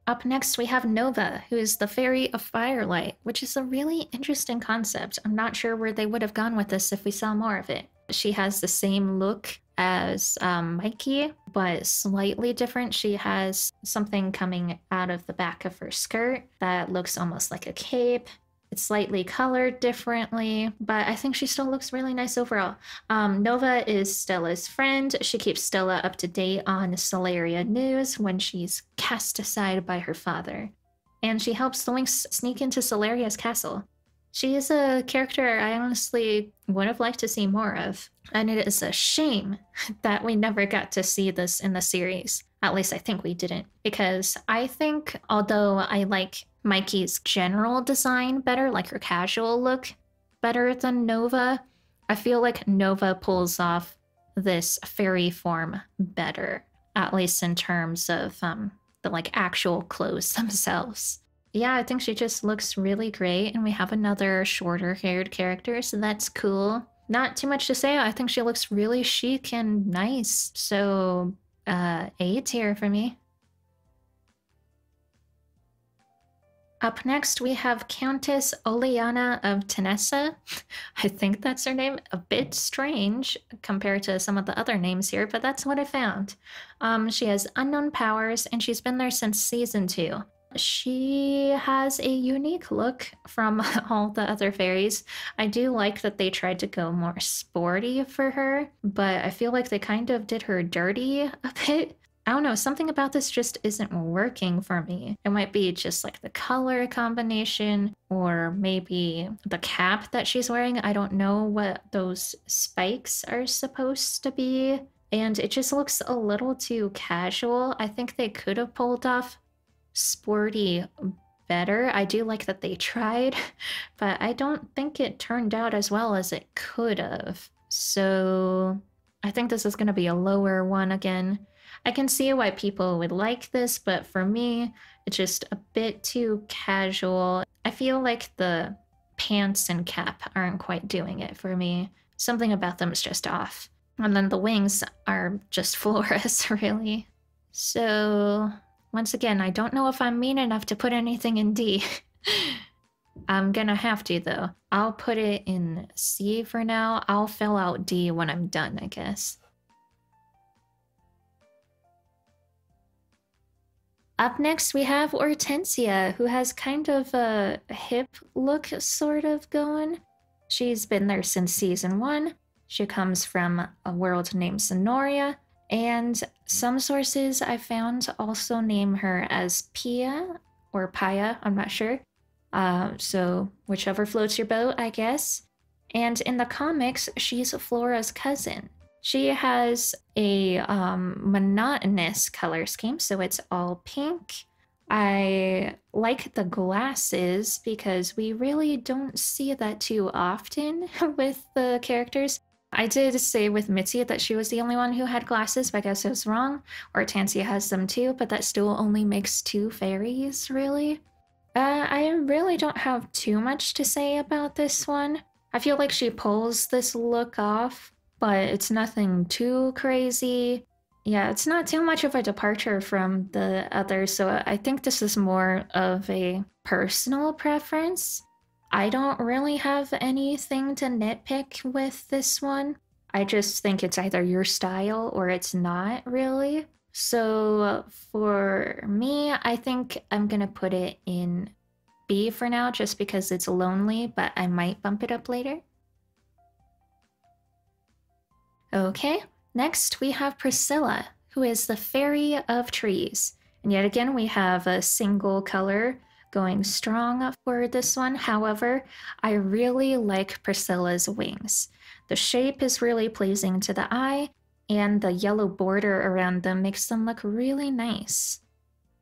Up next, we have Nova, who is the Fairy of Firelight, which is a really interesting concept. I'm not sure where they would have gone with this if we saw more of it. She has the same look as Mikey, but slightly different. She has something coming out of the back of her skirt that looks almost like a cape. It's slightly colored differently, but I think she still looks really nice overall. Nova is Stella's friend. She keeps Stella up to date on Solaria news when she's cast aside by her father. And she helps the Winx sneak into Solaria's castle. She is a character I honestly would have liked to see more of. And it is a shame that we never got to see this in the series. At least I think we didn't. Because I think, although I like Mikey's general design better, like her casual look better than Nova, I feel like Nova pulls off this fairy form better, at least in terms of the like actual clothes themselves. Yeah, I think she just looks really great, and we have another shorter haired character, so that's cool. Not too much to say. I think she looks really chic and nice. So A tier for me. Up next, we have Countess Oleana of Tenessa. I think that's her name. A bit strange compared to some of the other names here, but that's what I found. She has unknown powers, and she's been there since season 2. She has a unique look from all the other fairies. I do like that they tried to go more sporty for her, but I feel like they kind of did her dirty a bit. I don't know, something about this just isn't working for me. It might be just like the color combination, or maybe the cap that she's wearing. I don't know what those spikes are supposed to be. And it just looks a little too casual. I think they could have pulled off sporty better. I do like that they tried, but I don't think it turned out as well as it could have. So I think this is going to be a lower one again. I can see why people would like this, but for me, it's just a bit too casual. I feel like the pants and cap aren't quite doing it for me. Something about them is just off. And then the wings are just Flora's, really. So once again, I don't know if I'm mean enough to put anything in D. I'm gonna have to, though. I'll put it in C for now. I'll fill out D when I'm done, I guess. Up next, we have Hortensia, who has kind of a hip look sort of going. She's been there since season 1. She comes from a world named Sonoria, and some sources I found also name her as Pia or Paya, I'm not sure. So whichever floats your boat, I guess. And in the comics, she's Flora's cousin. She has a monotonous color scheme, so it's all pink. I like the glasses because we really don't see that too often with the characters. I did say with Mitzi that she was the only one who had glasses, but I guess I was wrong. Hortensia has them too, but that still only makes 2 fairies, really. I really don't have too much to say about this one. I feel like she pulls this look off, but it's nothing too crazy. Yeah, it's not too much of a departure from the others, so I think this is more of a personal preference. I don't really have anything to nitpick with this one. I just think it's either your style or it's not, really. So for me, I think I'm gonna put it in B for now, just because it's lonely, but I might bump it up later. Okay, next we have Priscilla, who is the Fairy of Trees. And yet again, we have a single color going strong for this one. However, I really like Priscilla's wings. The shape is really pleasing to the eye, and the yellow border around them makes them look really nice.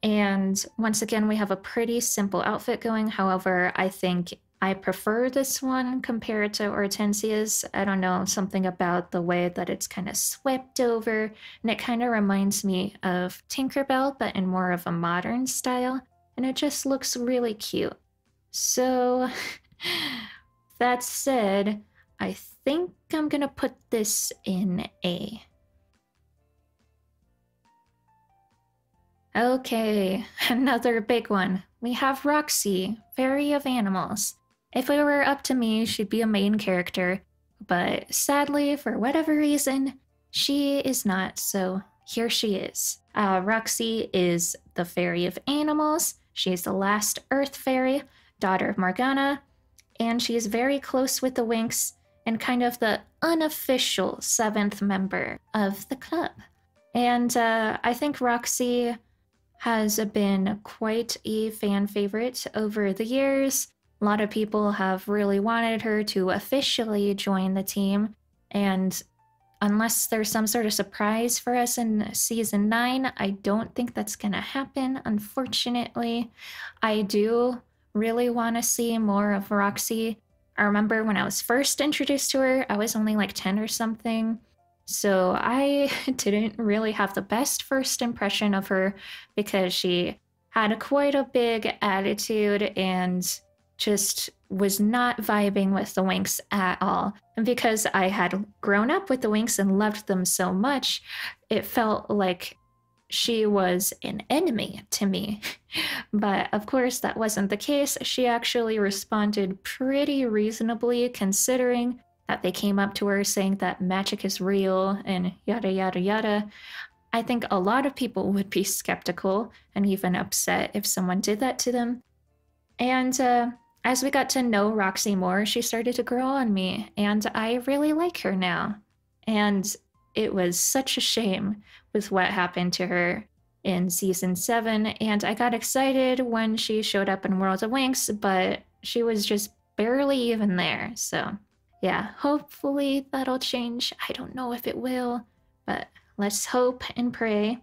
And once again, we have a pretty simple outfit going. However, I think I prefer this one compared to Hortensia's. I don't know, something about the way that it's kind of swept over, and it kind of reminds me of Tinkerbell, but in more of a modern style, and it just looks really cute. So, that said, I think I'm gonna put this in A. Okay, another big one. We have Roxy, Fairy of Animals. If it were up to me, she'd be a main character, but sadly, for whatever reason, she is not, so here she is. Roxy is the Fairy of Animals. She's the last Earth Fairy, daughter of Morgana, and she's very close with the Winx and kind of the unofficial seventh member of the club. And I think Roxy has been quite a fan favorite over the years. A lot of people have really wanted her to officially join the team, and unless there's some sort of surprise for us in season 9, I don't think that's gonna happen, unfortunately. I do really want to see more of Roxy. I remember when I was first introduced to her, I was only like 10 or something. So I didn't really have the best first impression of her because she had quite a big attitude and just was not vibing with the Winx at all. And because I had grown up with the Winx and loved them so much, it felt like she was an enemy to me. But of course, that wasn't the case. She actually responded pretty reasonably, considering that they came up to her saying that magic is real and yada yada yada. I think a lot of people would be skeptical and even upset if someone did that to them. And as we got to know Roxy more, she started to grow on me, and I really like her now. And it was such a shame with what happened to her in season 7, and I got excited when she showed up in World of Winx, but she was just barely even there. So yeah, hopefully that'll change. I don't know if it will, but let's hope and pray.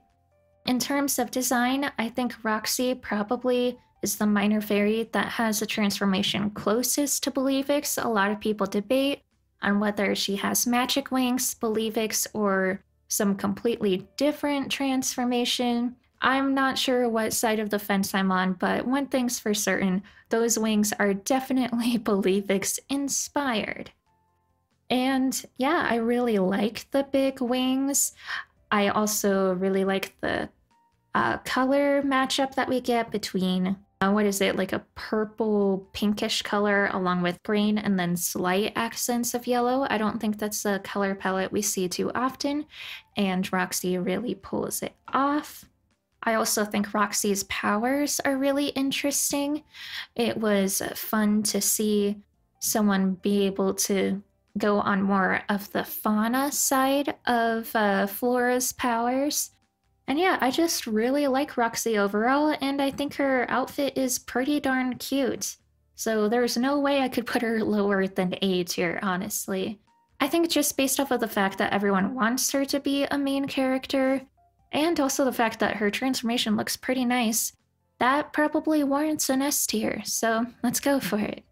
In terms of design, I think Roxy probably is the minor fairy that has a transformation closest to Believix. A lot of people debate on whether she has magic wings, Believix, or some completely different transformation. I'm not sure what side of the fence I'm on, but one thing's for certain, those wings are definitely Believix inspired. And yeah, I really like the big wings. I also really like the color matchup that we get between what is it, like a purple pinkish color along with green and then slight accents of yellow. I don't think that's a color palette we see too often, and Roxy really pulls it off. I also think Roxy's powers are really interesting. It was fun to see someone be able to go on more of the fauna side of Flora's powers. And yeah, I just really like Roxy overall, and I think her outfit is pretty darn cute. So there's no way I could put her lower than A tier, honestly. I think just based off of the fact that everyone wants her to be a main character, and also the fact that her transformation looks pretty nice, that probably warrants an S tier, so let's go for it.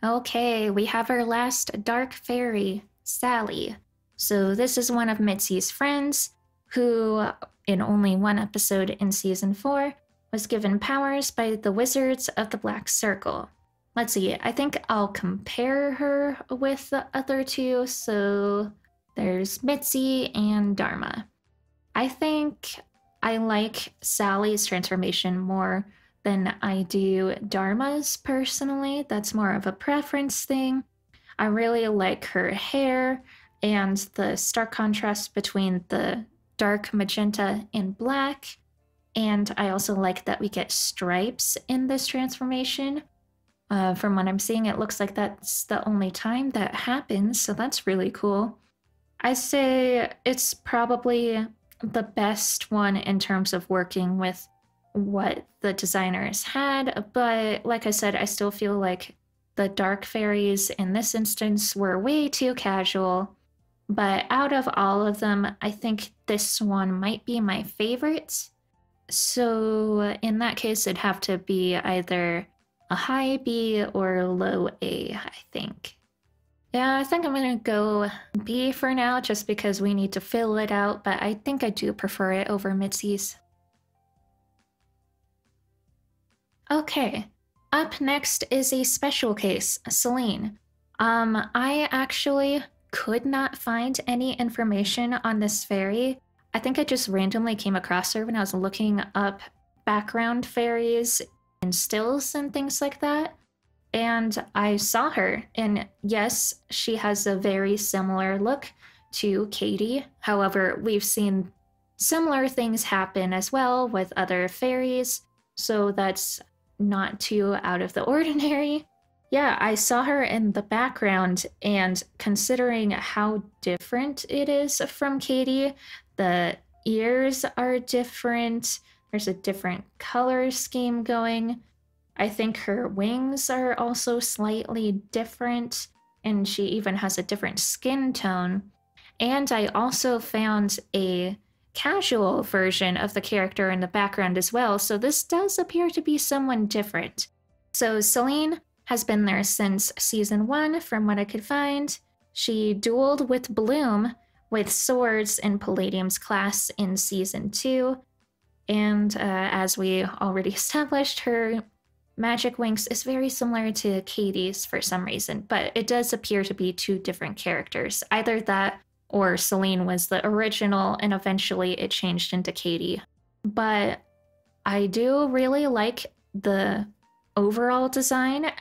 Okay, we have our last dark fairy, Sally. So this is one of Mitzi's friends who, in only one episode in season 4, was given powers by the Wizards of the Black Circle. Let's see, I think I'll compare her with the other two. So there's Mitzi and Dharma. I think I like Sally's transformation more than I do Dharma's personally. That's more of a preference thing. I really like her hair and the stark contrast between the dark magenta and black. And I also like that we get stripes in this transformation. From what I'm seeing, it looks like that's the only time that happens, so that's really cool. I say it's probably the best one in terms of working with what the designers had, but like I said, I still feel like the dark fairies in this instance were way too casual. But out of all of them, I think this one might be my favorite. So in that case, it'd have to be either a high B or a low A, I think. Yeah, I think I'm gonna go B for now just because we need to fill it out, but I think I do prefer it over Mitzi's. Okay, up next is a special case, Celine. I actually could not find any information on this fairy. I think I just randomly came across her when I was looking up background fairies and stills and things like that. And I saw her, and yes, she has a very similar look to Katie. However, we've seen similar things happen as well with other fairies, so that's not too out of the ordinary. Yeah, I saw her in the background, and considering how different it is from Katie, the ears are different, there's a different color scheme going. I think her wings are also slightly different, and she even has a different skin tone. And I also found a casual version of the character in the background as well, so this does appear to be someone different. So Celine has been there since season 1, from what I could find. She dueled with Bloom with swords in Palladium's class in season 2, and as we already established, her magic wings is very similar to Katie's for some reason, but it does appear to be two different characters. Either that or Celine was the original and eventually it changed into Katie. But I do really like the overall design,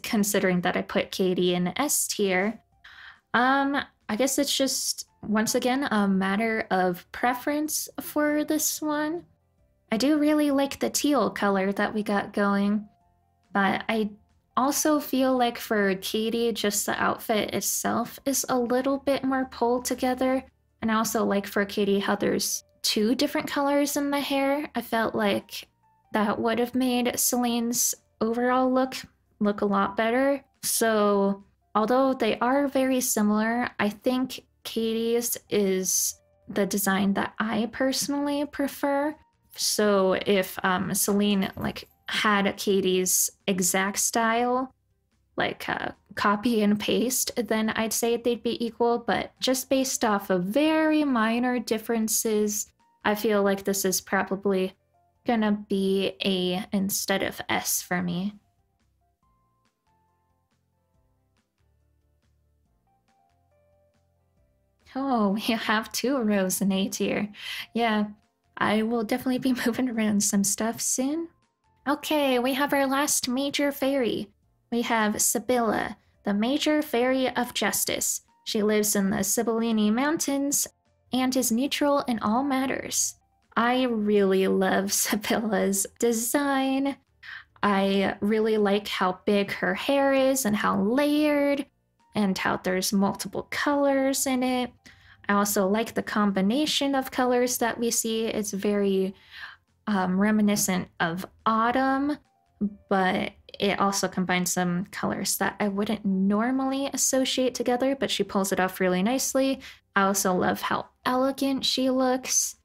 considering that I put Katie in S tier. I guess it's just, once again, a matter of preference for this one. I do really like the teal color that we got going, but I also feel like for Katie, just the outfit itself is a little bit more pulled together. And I also like for Katie how there's two different colors in the hair. I felt like that would have made Celine's overall look a lot better. So although they are very similar, I think Katie's is the design that I personally prefer. So if Celine had Katie's exact style, copy and paste, then I'd say they'd be equal. But just based off of very minor differences, I feel like this is probably gonna be A instead of S for me. Oh, we have 2 rows in A tier. Yeah, I will definitely be moving around some stuff soon. Okay, we have our last major fairy. We have Sibylla, the major fairy of justice. She lives in the Sibillini Mountains and is neutral in all matters. I really love Sibylla's design. I really like how big her hair is and how layered, and how there's multiple colors in it. I also like the combination of colors that we see. It's very reminiscent of autumn, but it also combines some colors that I wouldn't normally associate together, but she pulls it off really nicely. I also love how elegant she looks.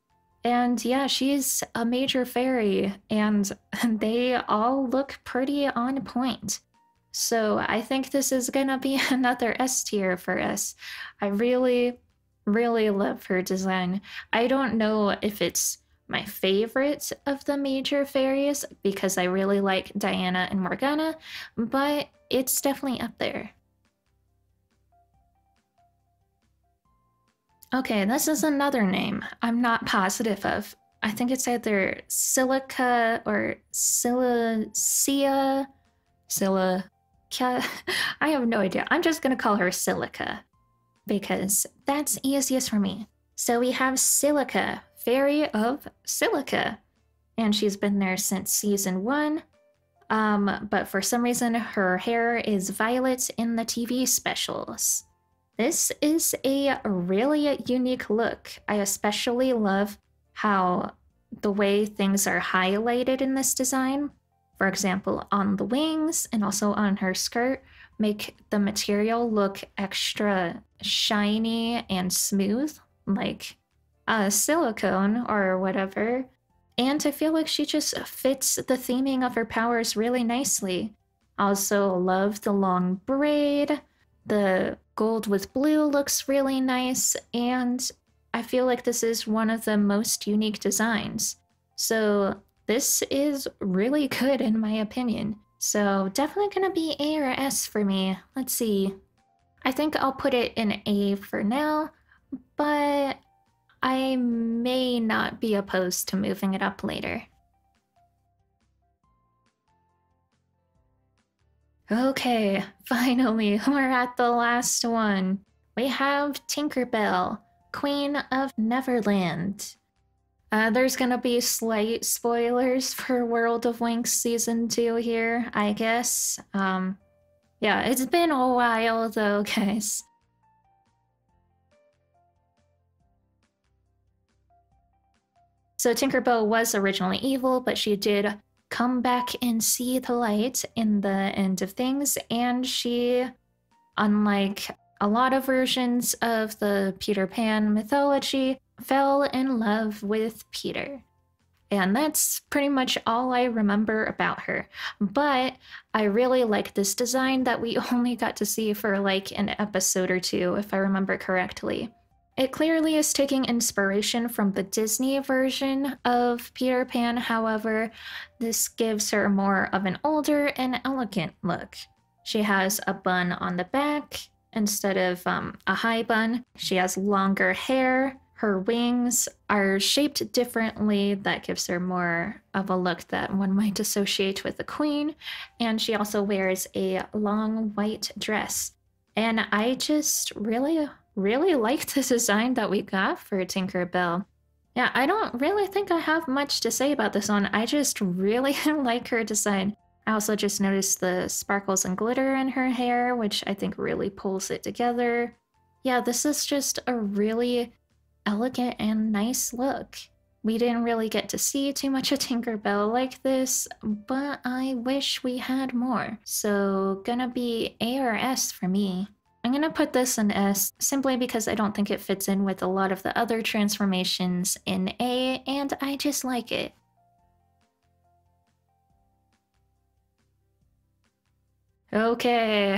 And yeah, she's a major fairy, and they all look pretty on point. So I think this is gonna be another S tier for us. I really, really love her design. I don't know if it's my favorite of the major fairies because I really like Diana and Morgana, but it's definitely up there. Okay, this is another name I'm not positive of. I think it's either Silica or Silicia. I have no idea. I'm just gonna call her Silica because that's easiest for me. So we have Silica, Fairy of Silica, and she's been there since season 1. But for some reason, her hair is violet in the TV specials. This is a really unique look. I especially love how the way things are highlighted in this design. For example, on the wings and also on her skirt, make the material look extra shiny and smooth, like silicone or whatever. And I feel like she just fits the theming of her powers really nicely. Also, love the long braid. The gold with blue looks really nice, and I feel like this is one of the most unique designs. So, this is really good in my opinion. So, definitely gonna be A or S for me. Let's see. I think I'll put it in A for now, but I may not be opposed to moving it up later. Okay, finally, we're at the last one. We have Tinkerbell, Queen of Neverland. There's gonna be slight spoilers for World of Winx Season 2 here, I guess. Yeah, it's been a while though, guys. So Tinkerbell was originally evil, but she did come back and see the light in the end of things, and she, unlike a lot of versions of the Peter Pan mythology, fell in love with Peter. And that's pretty much all I remember about her. But I really like this design that we only got to see for like an episode or two, if I remember correctly. It clearly is taking inspiration from the Disney version of Peter Pan, however, this gives her more of an older and elegant look. She has a bun on the back instead of a high bun. She has longer hair. Her wings are shaped differently. That gives her more of a look that one might associate with the queen. And she also wears a long white dress. And I just really like the design that we got for Tinkerbell. Yeah, I don't really think I have much to say about this one. I just really like her design. I also just noticed the sparkles and glitter in her hair, which I think really pulls it together. Yeah, this is just a really elegant and nice look. We didn't really get to see too much of Tinkerbell like this, but I wish we had more. So gonna be A or S for me. I'm gonna put this in S simply because I don't think it fits in with a lot of the other transformations in A, and I just like it. Okay,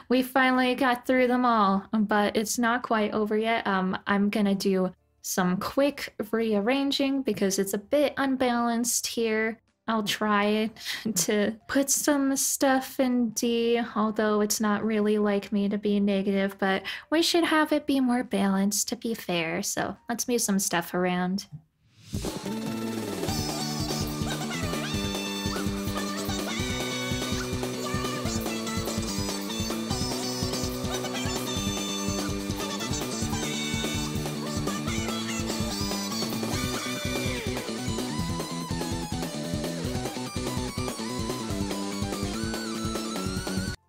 we finally got through them all, but it's not quite over yet. I'm gonna do some quick rearranging because it's a bit unbalanced here. I'll try to put some stuff in D, although it's not really like me to be negative, but we should have it be more balanced to be fair. So let's move some stuff around.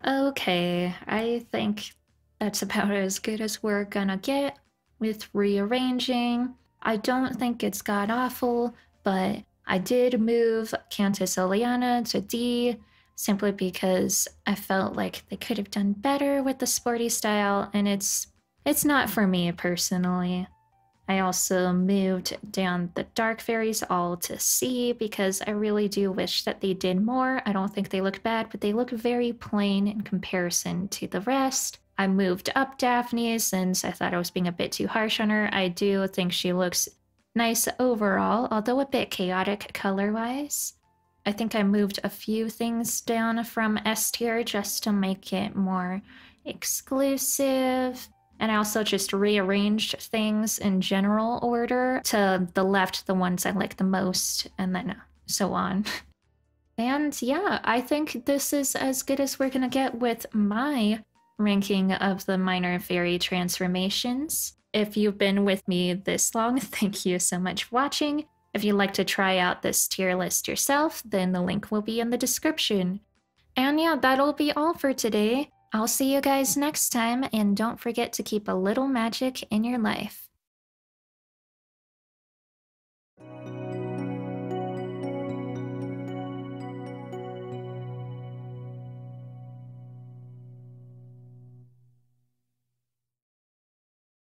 Okay, I think that's about as good as we're gonna get with rearranging. I don't think it's god awful, but I did move Countess Oleana to D simply because I felt like they could have done better with the sporty style, and it's not for me personally. I also moved down the Dark Fairies all to C because I really do wish that they did more. I don't think they look bad, but they look very plain in comparison to the rest. I moved up Daphne since I thought I was being a bit too harsh on her. I do think she looks nice overall, although a bit chaotic color-wise. I think I moved a few things down from S tier just to make it more exclusive. And I also just rearranged things in general order to the left, the ones I like the most, and then so on. And yeah, I think this is as good as we're gonna get with my ranking of the minor fairy transformations. If you've been with me this long, thank you so much for watching. If you'd like to try out this tier list yourself, then the link will be in the description. And yeah, that'll be all for today. I'll see you guys next time, and don't forget to keep a little magic in your life.